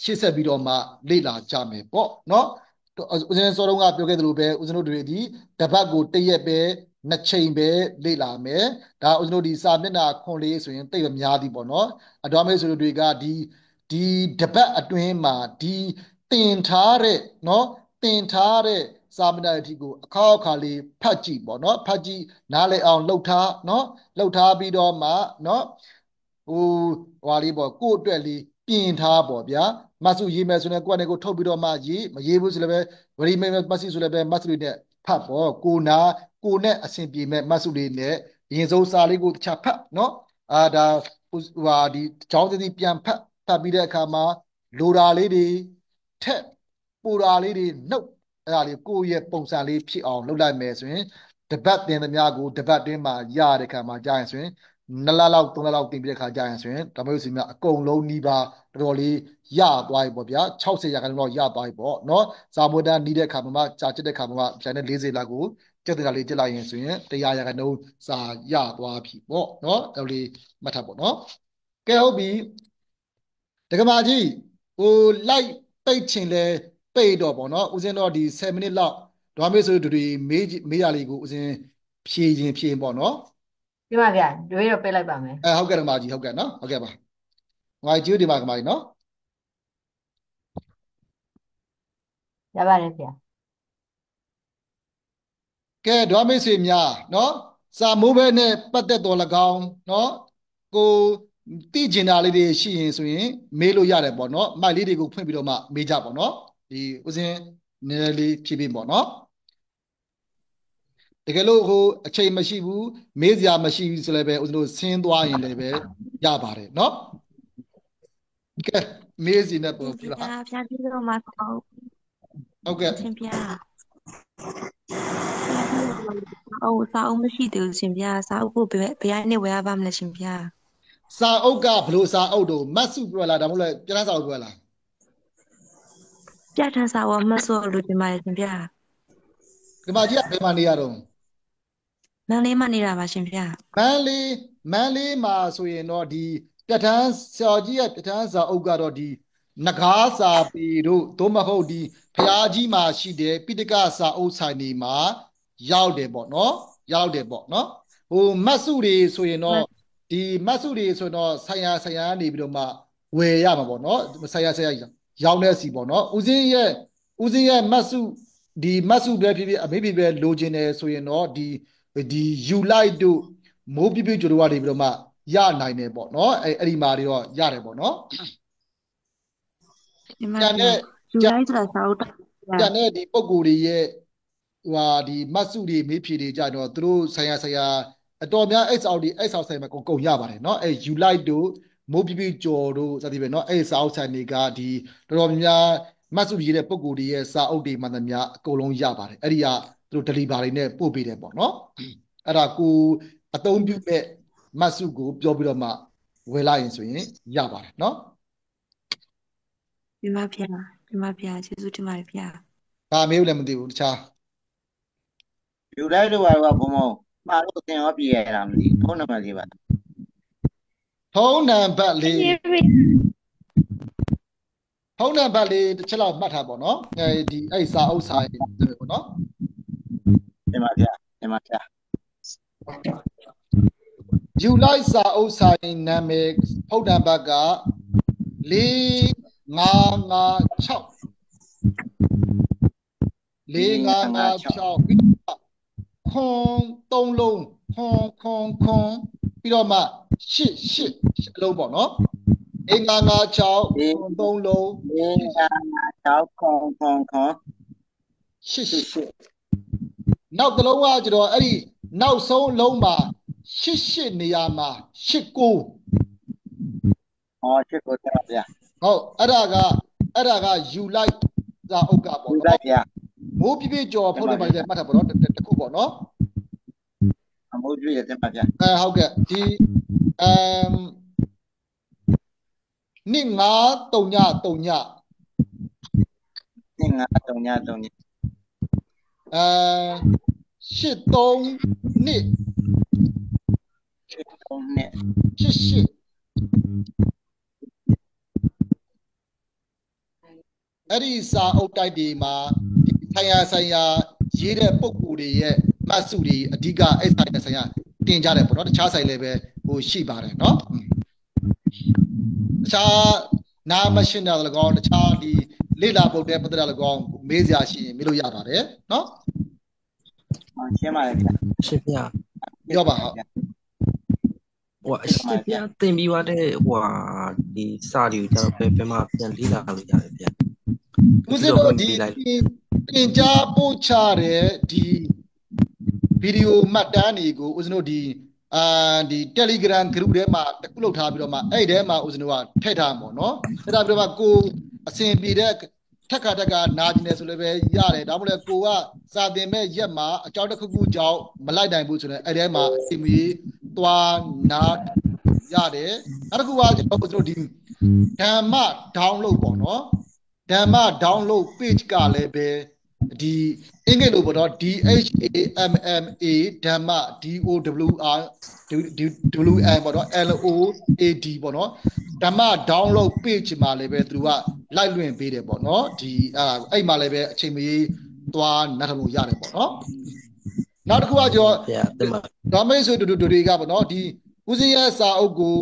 ရှေ့ဆက်ပြီးတော့မှလေ့လာကြမယ်ပေါ့နော်ဦးဇင်းစောတော့ကပြောခဲ့သလိုပဲဦးဇင်းတို့တွေဒီတပတ်ကိုတစ်ရက်ပဲနှစ်ချိန်ပဲလေ့လာမယ်ဒါဦးဇင်းတို့ဒီစာမျက်နှာခွန်လေးဆိုရင်တိတ်မများသည်ပေါ့နော်အတော်မေဆိုတွေကဒီတပတ်အတွင်းမှာဒီတင်ထားတဲ့နော်တင်ထားတဲ့စာမျက်နှာအထိကိုအခါလေးဖတ်ကြည့်ပေါ့နော်ဖတ်ကြည့်နားလည်အောင်လှုပ်ထားနော်လှုပ်ထားပြီးတော့မှနော်ဟိုဟွာလေးပေါ့ကို့အတွက်လေးပြင်ထားပေါ့ဗျာမတ်စုရေးမယ်ဆိုရင်ကိုယ့်အနေကိုထုတ်ပြီးတော့မှရေးမရေးဘူးဆိုလည်းပဲဝရီမဲမတ်စုဆိုလည်းပဲမတ်စုလေးနဲ့ဖတ်ပေါ့ကိုနဲ့အဆင်ပြေမဲ့မတ်စုလေးနဲ့ရင်စုံစာလေးကိုတခြားဖတ်နော်ဒါဟိုဒီကျောင်းစီပြန်ဖတ်ပြီးတဲ့အခါမှာလိုတာလေးတွေထက်ပူတာလေးတွေနှုတ်အဲ့ဒါလေးကိုယ့်ရဲ့ပုံစံလေးဖြစ်အောင်လုပ်လိုက်မယ်ဆိုရင်တပတ်တင်သမျှကိုတပတ်တွင်းမှာရတဲ့ခါမှာကြာရင်ဆိုရင်2လလောက်3လလောက်တင်ပြီးတဲ့ခါကြာရင်ဆိုရင်ဒါမျိုးစီများအကုန်လုံးနှီးပါတော်တော်လေးရသွားပြီပေါ့ဗျာ60%လောက်ရသွားပြီပေါ့နော်ဇာမွန်တန်နှီးတဲ့ခါမှာကြာချစ်တဲ့ခါမှာပြန်တဲ့40လောက်ကိုကျက်တဲ့လေးကျက်လိုက်ရင်ဆိုရင်100%စာရသွားပြီပေါ့နော်အဲ့လိုလေးမှတ်ထားပေါ့နော်ကဲဟုတ်ပြီဒကမာကြီးဟိုလိုက်ပိတ်ချင်လဲပိ ပိတ်တော့ပေါ့နော်ဦးစင်းတော့ဒီ10မိနစ်လောက်ဒေါ်မေဆိုတူမေးရလေးကိုဦးစင်းဖြေရင်ပေါ့နော်ဒီမှာဗျာတွေးတော့ပေးလိုက်ပါမယ်ဟုတ်ကဲ့ဓမ္မကြီးဟုတ်ကဲ့နော်ဟုတ်ကဲ့ပါငါကြည့်ဒီမှာဓမ္မကြီးနော်ရပါတယ်ဗျာကဲဒေါ်မေဆွေများနော်စာမိုးဘဲနဲ့ပတ်သက်တော်၎င်းနော်ကိုသိကျင်တာလေးတွေရှိရင်ဆိုရင်မေးလို့ရတယ်ပေါ့နော်မိုက်လေးတွေကိုဖွင့်ပြီးတော့မှမေးကြပေါ့နော်ဒီဦးစင်းနည်းနည်းလေးဖြည့်ပေးပေါ့နော်တကယ်လို့ဟိုအချိန်မရှိဘူးမေးစရာမရှိဘူးဆိုလည်းပဲဦးဇင်းတို့ဆင်းသွားရင်လည်းပဲရပါတယ်เนาะကဲမေးစီနဲ့ပေါ့ပြလားဖျားပြီးတော့မှဆောက်ဟုတ်ကဲ့ရှင်ဖျားအိုးစာအုပ်မရှိသေးဘူးရှင်ဖျားစာအုပ်ကိုဘယ်နဲ့ဝယ်ရပါမလဲရှင်ဖျားစာအုပ်ကဘလို့စာအုပ်တို့မတ်စုပြောလားဒါမှမဟုတ်လဲပြဋ္ဌာန်းစာအုပ်ပြောလားပြဋ္ဌာန်းစာအုပ်မှတ်ဆိုလို့ဒီမှာရှင်ဖျားဒီမှာကြီးကဘယ်မှာနေရတော့မန်းလေးမှနေတာပါရှင်ဖျားမန်းလေးမှာဆိုရင်တော့ဒီပြဋ္ဌာန်းစာကြီးရဲ့ပြဋ္ဌာန်းစာအုပ်ကတော့ဒီနဂါးစာပေတို့သို့မဟုတ်ဒီဖျားကြီးမှာရှိတဲ့ပိဋကစာအုပ်ဆိုင်တွေမှာရောက်တယ်ပေါ့နော်ရောက်တယ်ပေါ့နော်ဟိုမတ်စုတွေဆိုရင်တော့ဒီမတ်စုတွေဆိုရင်တော့ဆိုင်ရာနေပြီးတော့မှဝယ်ရမှာပေါ့နော်ဆိုင်ရာရောင်းတဲ့စီပေါ့နော်ဦးစင်းရဲ့မတ်စုဒီမတ်စုပဲဖြစ်ဖြစ်အမေဖြစ်ပဲလိုချင်တယ်ဆိုရင်တော့ဒီယူလိုက်တို့မိုးပြပြကြိုတို့ကနေပြီးတော့မှရနိုင်တယ်ပေါ့နော်အဲ့ဒီမှာတွေတော့ရတယ်ပေါ့နော်ဒီမှာယူလိုက်ဆိုတာစာအုပ်ကျန်တဲ့ဒီပုံကိုယ်တွေရဲ့ဟိုဟာဒီမတ်စုတွေမေးဖြေတွေကြတော့သူတို့ဆိုင်ရာအတော်များအဲ့ဆောက်ဆိုင်မှာကုန်ရပါတယ်เนาะအဲ့ယူလိုက်တို့မိုးပြပြကြော်တို့စသဖြင့်เนาะအဲ့စာအုပ်ဆိုင်တွေကဒီတော်တော်များမတ်စုရေးတဲ့ပုံကိုယ်တွေရဲ့စာအုပ်တွေမှန်သမျှအကုန်လုံးရပါတယ်အဲ့ဒီကသူတို့ delivery နဲ့ပို့ပေးတယ်ပေါ့เนาะအဲ့ဒါကိုအသုံးပြုမဲ့မတ်စုကိုပြောပြီးတော့မှဝယ်လိုက်ရင်ဆိုရင်ရပါတယ်เนาะဒီမှာဖျားကျေးဇူးတင်ပါတယ်ဖျားဘာမေးလို့လည်းမသိဘူးတခြားယူလိုက်တော့ကတော့ဘုံဘုံမှားလို့သင်ရောပြရတာမသိဖုန်းနံပါတ်လေးပါဖုန်းနံပါတ်လေးဖုန်းနံပါတ်လေးတစ်ချက်လောက်မှတ်ထားပေါ့နော်အဲဒီအဲ့စာအုပ်ဆိုင်ပေါ့နော်ဒီမှာဗျာယူလိုက်စာအုပ်ဆိုင်နာမည်ဖုန်းနံပါတ်က4556 4556ခွန်3လုံးခွန်ပြီးတော့မှ8အလုံးပေါ့နော်4556ခွန်3လုံး4556ခွန်8နောက်တစ်လုံးကကျတော့အဲ့ဒီနောက်ဆုံးအလုံးမှာ8နေရာမှာ8989တဲ့ဗျာဟုတ်အဲ့ဒါကယူလိုက်စာအုပ်ကပေါ့ယူလိုက်ဗျာမိုးပြပြကြော်ဖုန်းနံပါတ်လေးမှတ်ထားပါတော့တစ်ခုပေါ့နော်မိုးပြပြတင်ပါဗျာဟုတ်ကဲ့ဒီ2539 8388အဲ့ဒီစာအုပ်တိုက်တွေမှာဆိုင်ရာရေးတဲ့ပုံကိုယ်တွေရဲ့မတ်စုတွေအဓိကအဲ့ဆိုင်ရာတင်ကြတယ်ပေါ့နော်တခြားဆိုင်လည်းပဲဟိုရှိပါတယ်เนาะတခြားနာမရှင်းတာလည်းကောင်းတခြားဒီလေ့လာပုတ်တဲ့ပတ်သက်တာလည်းကောင်းမေးစရာရှိရင်မေးလို့ရပါတယ်เนาะရှင်းပါတယ်ဗျာရှင်းပြပြောပါဟုတ်ဟိုအရှင်းပြတင်ပြီးသွားတဲ့ဟိုဒီစာတွေကိုကျတော့ဘယ်မှာပြန်လေ့လာလို့ရတယ်ဗျာဦးစင်းတို့ဒီတင်ကြားပို့ချတဲ့ဒီဗီဒီယိုမှတ်တမ်းတွေကိုဦးစင်းတို့ဒီTelegram group ထဲမှာတခုလောက်ထားပြီးတော့မှအဲ့ထဲမှာဦးစင်းတို့ကထည့်ထားမှာနော်ထည့်ထားပြီးတော့မှကိုအစဉ်ပြေတဲ့ထက်ကနာကျင်တယ်ဆိုလည်းပဲရတယ်ဒါမှမဟုတ်ကိုကစာသင်မဲ့ရက်မှာအကြောင်းတစ်ခုကြောင့်မလိုက်နိုင်ဘူးဆိုရင်အဲ့ထဲမှာအမီသွားနာရတယ်နောက်တစ်ခုကကျွန်တော်တို့ဒီဓမ္မ download ပေါ့နော်ဓမ္မ download page ကလည်းပဲ ဒီအင်္ဂလိပ်လိုပေါ့နော် DHAMMA ဓမ္မ DOWR WM ပေါ့နော် LOAD ပေါ့နော်ဓမ္မ download page မှာလည်းပဲသူကလိုက်လွှင့်ပေးတယ်ပေါ့နော်ဒီအဲ့မှာလည်းပဲအချိန်မီသွားနားထောင်လို့ရတယ်ပေါ့နော်နောက်တစ်ခုကကျော် ဗျာတင်ပါ ဒေါ်မိတ်ဆွေတို့တွေကပေါ့နော်ဒီဦးစင်းရဲ့စာအုပ်ကို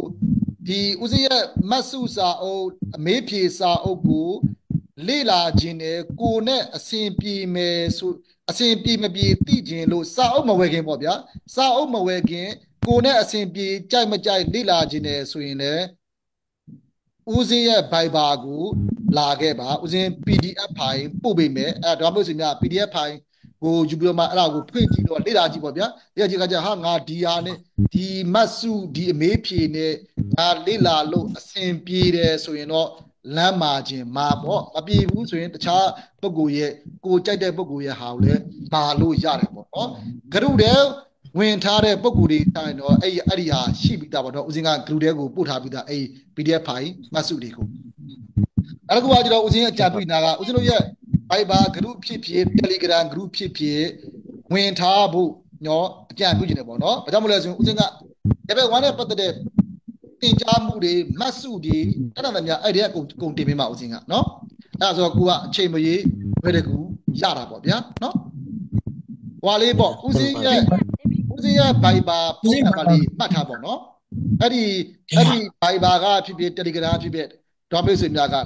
ဒီဦးစင်းရဲ့မတ်စုစာအုပ်အမေးဖြေစာအုပ်ကိုလေ့လာခြင်းနဲ့ကိုနဲ့အစဉ်ပြေမယ်ဆိုအစဉ်ပြေမပြေသိခြင်းလို့စာအုပ်မဝယ်ခင်ပေါ့ဗျာစာအုပ်မဝယ်ခင်ကိုနဲ့အစဉ်ပြေကြိုက်မကြိုက်လေ့လာခြင်းနဲ့ဆိုရင်လည်းဦးစင်းရဲ့ Viber ကိုလာခဲ့ပါဦးစင်း PDF ဖိုင်ပို့ပေးမယ်အဲ့ဒါမှမဟုတ်ဆိုရင် PDF ဖိုင်ကိုယူပြီးတော့မှအဲ့ဒါကိုဖွင့်ကြည့်တော့လေ့လာကြည့်ပေါ့ဗျာလေ့လာကြည့်ကကြဟာငါဒီဟာနဲ့ဒီမတ်စုဒီအမေးဖြေနဲ့ငါလေ့လာလို့အစဉ်ပြေတယ်ဆိုရင်တော့လမ်းမာခြင်းမာပေါ့မပြေဘူးဆိုရင်တခြားပုဂ္ဂိုလ်ရဲ့ကိုကြိုက်တဲ့ပုဂ္ဂိုလ်ရဲ့ဟာကိုလည်းမာလို့ရတယ်ပေါ့နော်ဂရုတဲ့ဝင်ထားတဲ့ပုဂ္ဂိုလ်တွေတိုင်းတော့အဲ့ဒီဟာရှိပြီးသားပေါ့နော်ဦးစင်းကဂရုတဲ့ကိုပို့ထားပြီးသားအဲ့ PDF ဖိုင်မတ်စုတွေကိုအဲ့ဒါကကျတော့ဦးစင်းအကြံပြုနာကဦးစင်းတို့ရဲ့ Viber group ဖြစ်ဖြစ် Telegram group ဖြစ်ဖြစ်ဝင်ထားဖို့နော်အကြံပြုနေတယ်ပေါ့နော်ဘာကြောင့်မလဲဆိုရင်ဦးစင်းက level 1နဲ့ပတ်သက်တဲ့တင်ကြားမှုတွေမတ်စုတွေအဲ့ဒါများအဲ့ဒီကကုန်တင်ပေးမှာဦးစင်းကနော်အဲ့ဒါဆိုကိုကအချိန်မရေးဘယ်တကူရတာပေါ့ဗျာနော်ဟွာလေးပေါ့ဦးစင်းရဲ့ Viber ဖုန်းနံပါတ်လေးမှတ်ထားပေါ့နော်အဲ့ဒီ Viber ကဖြစ်ဖြစ် Telegram ဖြစ်ဖြစ်ဒေါ်မေဆွေများက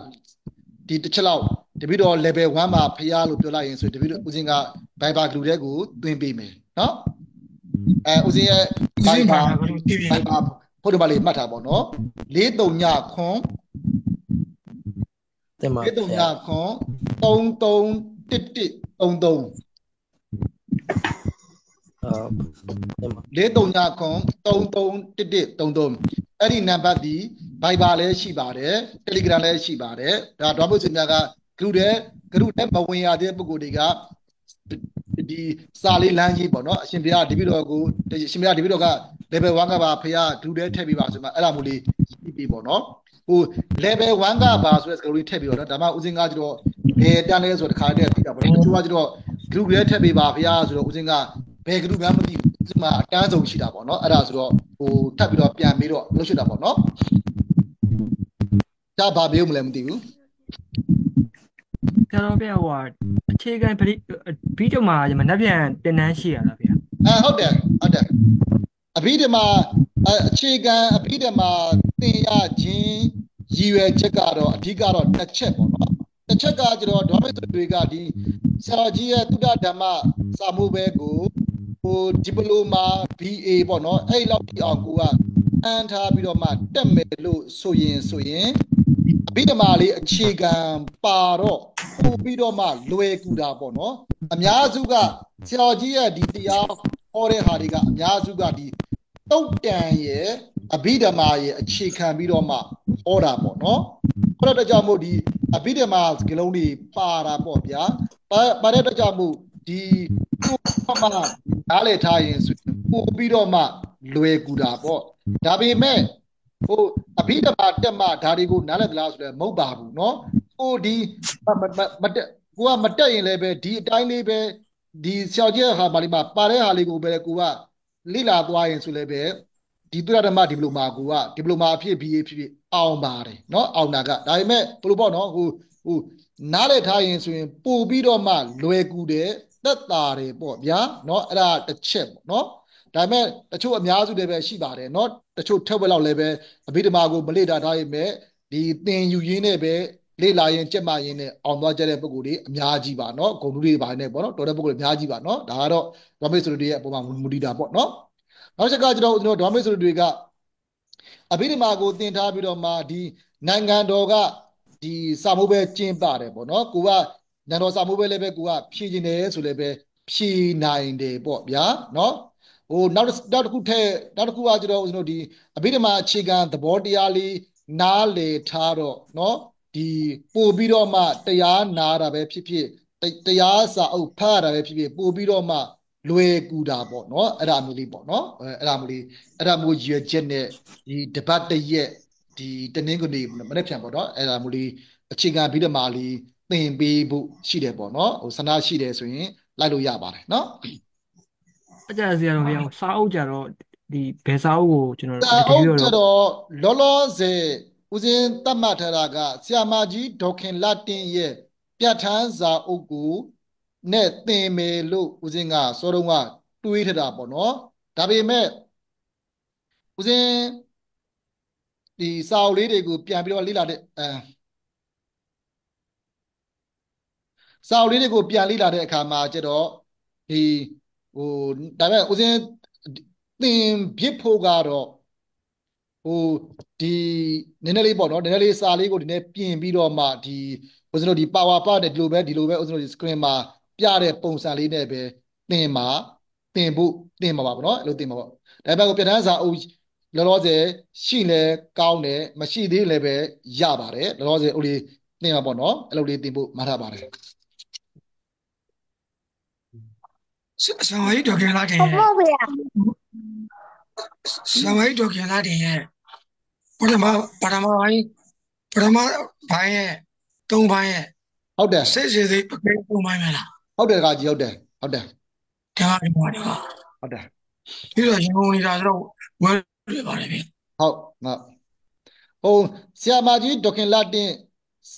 ဒီတစ်ချက်လောက်တပိတော့ level 1မှာဖျားလို့ပြောလိုက်ရင်ဆိုတပိတော့ဦးစင်းက Viber group တဲ့ကိုသွင်းပေးမယ်နော်ဦးစင်းရဲ့ Viber ဖုန်းနံပါတ်လေးမှတ်ထားပေါ့နော်439ခွန် တင်ပါ 439ခွန်331133တင်ပါ 439ခွန်331133အဲ့ဒီနံပါတ်ဒီ Viber လည်းရှိပါတယ် Telegram လည်းရှိပါတယ်ဒါဒေါ်မို့စင်များက group တဲ့မဝင်ရတဲ့ပုဂ္ဂိုလ်တွေကဒီစာလေးလမ်းကြီးပေါ့နော်အရှင်ဘုရားတပည့်တော်ကိုအရှင်ဘုရားတပည့်တော်က level 1ကပါဖရာဂရုထဲထည့်ပြီးပါဆိုမှအဲ့ဒါမျိုးလေးရှိပြီပေါ့နော်ဟို level 1ကပါဆိုတဲ့စကားလေးထည့်ပြီးတော့ဒါမှဦးစင်းကကျတော့ဘယ်တန်းလဲဆိုတော့တခါတည်းသိတာပေါ့နော်တချို့ကကျတော့ဂရုထဲထည့်ပြီးပါဖရာဆိုတော့ဦးစင်းကဘယ်ဂရုမှမသိဘူးဒီမှာအတန်းဆုံးရှိတာပေါ့နော်အဲ့ဒါဆိုတော့ဟိုထပ်ပြီးတော့ပြန်ပြီးတော့လုပ်ရှုတာပေါ့နော်ဒါဘာပြောမလဲမသိဘူးကျတော့ဗျာဟိုအခြေခံဗီဒီယိုမှာမနှက်ပြန်တင်တန်းရှိရလားဗျာဟုတ်တယ်အဘိဓမ္မာအခြေခံအဘိဓမ္မာသင်ရခြင်းရည်ရွယ်ချက်ကတော့အဓိကတော့တစ်ချက်ပေါ့နော်တစ်ချက်ကကျတော့ဒေါ်မိတ်တွေကဒီဆရာကြီးရဲ့သုဒ္ဓဓမ္မစာမိုးဘဲကိုဟိုဒီပလိုမာ BA ပေါ့နော်အဲ့လောက်ဒီအောင်ကိုကအန်ထားပြီးတော့မှတက်မယ်လို့ဆိုရင်အဘိဓမ္မာလေးအခြေခံပါတော့ပို့ပြီးတော့မှလွယ်ကူတာပေါ့နော်အများစုကဆရာကြီးရဲ့ဒီတရားဟောတဲ့ဟာတွေကအများစုကဒီတုတ်တန်ရဲ့အဘိဓမ္မာရဲ့အခြေခံပြီးတော့မှဟောတာပေါ့နော်ဟောတဲ့ကြောင့်မို့ဒီအဘိဓမ္မာစကလုံးတွေပါတာပေါ့ဗျာပါတဲ့ကြောင့်မို့ဒီပို့မှနားလည်ထားရင်ပို့ပြီးတော့မှလွယ်ကူတာပေါ့ဒါပေမဲ့ဟိုအဘိဓမ္မာတက်မှဒါတွေကိုနားလည်သလားဆိုတော့မဟုတ်ပါဘူးเนาะဟိုဒီမတက်ကိုကမတက်ရင်လည်းပဲဒီအတိုင်းလေးပဲဒီဆရာကြီးဟာပါလိမပါတဲ့ဟာလေးကိုပဲကိုကလိလာသွားရင်ဆိုလည်းပဲဒီသုဒ္ဓဓမ္မဒီပလိုမာကိုကဒီပလိုမာအဖြစ် BA ဖြစ်အောင်ပါတယ်เนาะအောင်တာကဒါပေမဲ့ဘယ်လိုပေါ့เนาะဟိုနားလည်ထားရင်ဆိုရင်ပို့ပြီးတော့မှလွယ်ကူတယ်သက်သာတယ်ပေါ့ဗျာเนาะအဲ့ဒါတစ်ချက်ပေါ့เนาะဒါပေမဲ့တချို့အများစုလည်းပဲရှိပါတယ်เนาะတချို့ထက်ဝက်လောက်လည်းပဲအဘိဓမ္မာကိုမလေ့တာထားရင်ပဲဒီသင်ယူရင်းနဲ့ပဲလေ့လာရင်ကြက်မှရင်နဲ့အောင်သွားကြတဲ့ပုဂ္ဂိုလ်တွေအများကြီးပါเนาะဂုဏ်တွေပါနေပေါ့เนาะတော်တဲ့ပုဂ္ဂိုလ်တွေအများကြီးပါเนาะဒါကတော့ဒေါ်မေဆိုတွေရဲ့အပေါ်မှာမူတည်တာပေါ့เนาะနောက်ချက်ကကျွန်တော်ဒေါ်မေဆိုတွေကအဘိဓမ္မာကိုသင်ထားပြီးတော့မှဒီနိုင်ငံတော်ကဒီစာမိုးပဲကျင်းပါတယ်ပေါ့เนาะကိုကနိုင်ငံတော်စာမိုးပဲလည်းပဲကိုကဖြည့်ခြင်းတယ်ဆိုလည်းပဲဖြည့်နိုင်တယ်ပေါ့ဗျာเนาะဟိုနောက်တစ်ခုကကျွန်တော်ဒီအဘိဓမ္မာအခြေခံသဘောတရားလေးနားလေထားတော့เนาะဒီပို့ပြီးတော့မှတရားနာတာပဲဖြစ်ဖြစ်တရားစာအုပ်ဖတ်ရတာပဲဖြစ်ဖြစ်ပို့ပြီးတော့မှလွယ်ကူတာပေါ့เนาะအဲ့ဒါမျိုးလေးပေါ့เนาะအဲ့ဒါမျိုးရွယ်ချက်နဲ့ဒီတပတ်တရက်ဒီတနင်္ဂနွေမနေ့ပြန်ပေါ့เนาะအဲ့ဒါမျိုးလေးအခြေခံအဘိဓမ္မာလေး သင်ပေးဖို့ရှိတယ်ပေါ့နော်ဟိုဆန္ဒရှိတယ်ဆိုရင်လိုက်လို့ရပါတယ်နော် အကြဆရာတော်ဘုရားစာအုပ်ကြတော့ဒီဘယ်စာအုပ်ကိုကျွန်တော် စာအုပ် တတိယ ကျ တော့ တော့လောလောဆယ်ဦးဇင်းသတ်မှတ်ထားတာကဆရာမကြီးဒေါခင်လတင်ရဲ့ပြဋ္ဌာန်းစာအုပ်ကိုနဲ့သင်မယ်လို့ဦးဇင်းကစောတုန်းကတွေးထတာပေါ့နော်ဒါပေမဲ့ဦးဇင်းဒီစာအုပ်လေးတွေကိုပြန်ပြီးတော့လေ့လာတဲ့စာအုပ်လေးတွေကိုပြန်လေ့လာတဲ့အခါမှာကျတော့ဒီဟိုဒါပေမဲ့ဦးဇင်းသင်ဖြစ်ဖို့ကတော့ဟိုဒီနည်းနည်းလေးပေါ့နော်နည်းနည်းလေးစာလေးကိုဒီနေ့ပြင်ပြီးတော့မှဒီဦးဇင်းတို့ဒီ power part နဲ့ဒီလိုပဲဦးဇင်းတို့ဒီ screen မှာပြတဲ့ပုံစံလေးနဲ့ပဲသင်မှာပါပေါ့နော်အဲ့လိုသင်မှာပေါ့ဒါပေမဲ့ကိုပြဋ္ဌာန်းစာအုပ်လောလောဆယ်ရှိလဲကောင်းတယ်မရှိသေးလည်းပဲရပါတယ်လောလောဆယ်ဦးလေးသင်မှာပေါ့နော်အဲ့လိုလေးသင်ဖို့မှာထားပါတယ် ဆရာမကြီးဒေါခင်လာတင်ရဲ့ဆရာမကြီးဒေါခင်လာတင်ရဲ့ပထမပိုင်းရဲ့3ပိုင်းရဲ့ ဟုတ်တယ် စိတ်စိတ်ပကဲ3ပိုင်းမလား ဟုတ်တယ်ကကြီးဟုတ်တယ် ဒီမှာဟုတ်တယ် ပြီးတော့ရင်ကုန်နေတာဆိုတော့ဝယ်ရပါတယ်ဗျ ဟုတ်ဟိုဆရာမကြီးဒေါခင်လတင်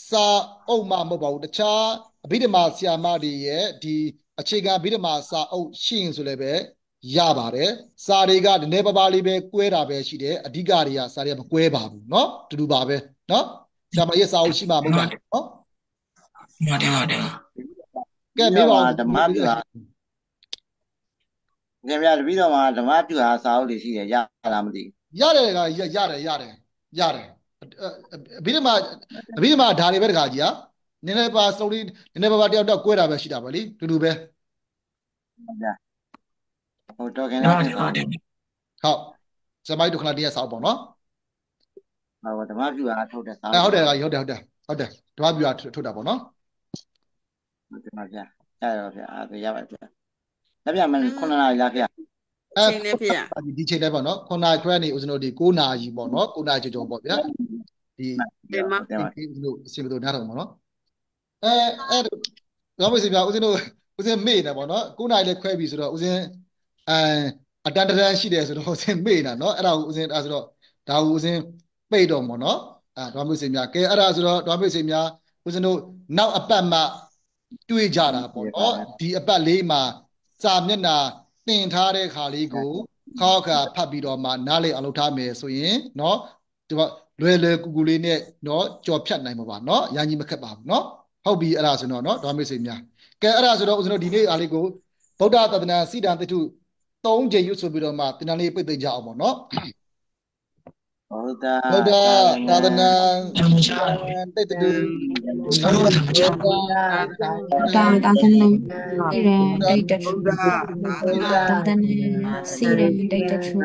စာအုပ်မှမဟုတ်ပါဘူးတခြားအဘိဓမ္မာဆရာမတွေရဲ့ဒီအခြေခံအဘိဓမ္မာစာအုပ်ရှိရင်ဆိုလည်းပဲရပါတယ်စာတွေကနည်းနည်းပါးပါးလေးပဲကွဲတာပဲရှိတယ်အဓိကတွေကစာတွေကမကွဲပါဘူးเนาะတူတူပါပဲเนาะဆရာမရဲ့စာအုပ်ရှိမှမဟုတ်ပါဘူးเนาะ ဟုတ်တယ် ကဲမေးပါဦး ဓမ္မပြုဟာခင်ဗျာတပည့်တော်မှာဓမ္မပြုဟာစာအုပ်တွေရှိတယ်ရလားမသိ ရတယ်ကရတယ်အဘိဓမ္မာဓာတွေပဲတခါကြီးဟာနည်းနည်းပါစုံလေးနည်းနည်းပါးတယောက်ကွဲတာပဲရှိတာပဲလीတူတူပဲ ဘူးဗျာဟိုတော်ခင် ဟု လား တ် တင် ဟုတ်တယ် ဟုတ်ဇမိုက်ဒုက္ခလာတရားစာအုပ်ပေါ့နော် ဟိုဓမ္မပြုဟာထုတ်တဲ့စာအုပ် ဟုတ်တယ်ဓမ္မပြာထုတ်တာပေါ့နော် ဟုတ်တယ်ပါဗျာရရောဗျာအဲ့ဒါရပါဗျာလက်ပြမင်း9နာရီလားဗျာ ချိန်နဲ့ဖေရ ဒီချိန်တိုင်းပေါ့နော်9နာရီခွဲနေဦးဇင်းတို့ဒီ9နာရီပေါ့နော်9နာရီကျော်ပေါ့ဗျာဒီ တင်ပါ ဦးဇင်းတို့အစီအမံတို့နားထောင်ပေါ့နော်တော့မစီပြဦးဇင်းတို့ဦးဇင်းမေ့နေပေါ့နော်9နာရီလည်းခွဲပြီဆိုတော့ဦးဇင်းအတန်တန်ရှိတယ်ဆိုတော့ဦးဇင်းမေ့နေတာနော်အဲ့ဒါကိုဦးဇင်းအဲ့ဆိုတော့ဒါကိုဦးဇင်းပိတ်တော့ပေါ့နော်တော့မစီများကဲအဲ့ဒါဆိုတော့တော့မစီများဦးဇင်းတို့နောက်အပတ်မှတွေ့ကြတာပေါ့နော်ဒီအပတ်လေးမှာစာမျက်နှာသင်ထားတဲ့ခါလေးကိုခေါက်ခါဖတ်ပြီးတော့မှနားလေအောင်လုပ်ထားမယ်ဆိုရင်เนาะဒီလွယ်ကူလေးနဲ့เนาะကြော်ဖြတ်နိုင်မှာပါเนาะရာကြီးမခက်ပါဘူးเนาะဟုတ်ပြီအဲ့ဒါဆိုတော့เนาะဓမ္မမိတ်ဆွေများကဲအဲ့ဒါဆိုတော့ဦးဇင်းတို့ဒီနေ့အားလေးကိုဗုဒ္ဓသာသနာစိတံတထု3ချိန်ရွတ်ဆိုပြီးတော့မှသင်္ဍာလေးပိတ်သိကြအောင်ပေါ့เนาะဗုဒ္ဓ ဗုဒ္ဓသာသနာ သမ္မာ တိတ်တူ သမ္မာ တာတာသနံဣရံဒိဋ္ဌတာသနံစီရံဒိဋ္ဌထု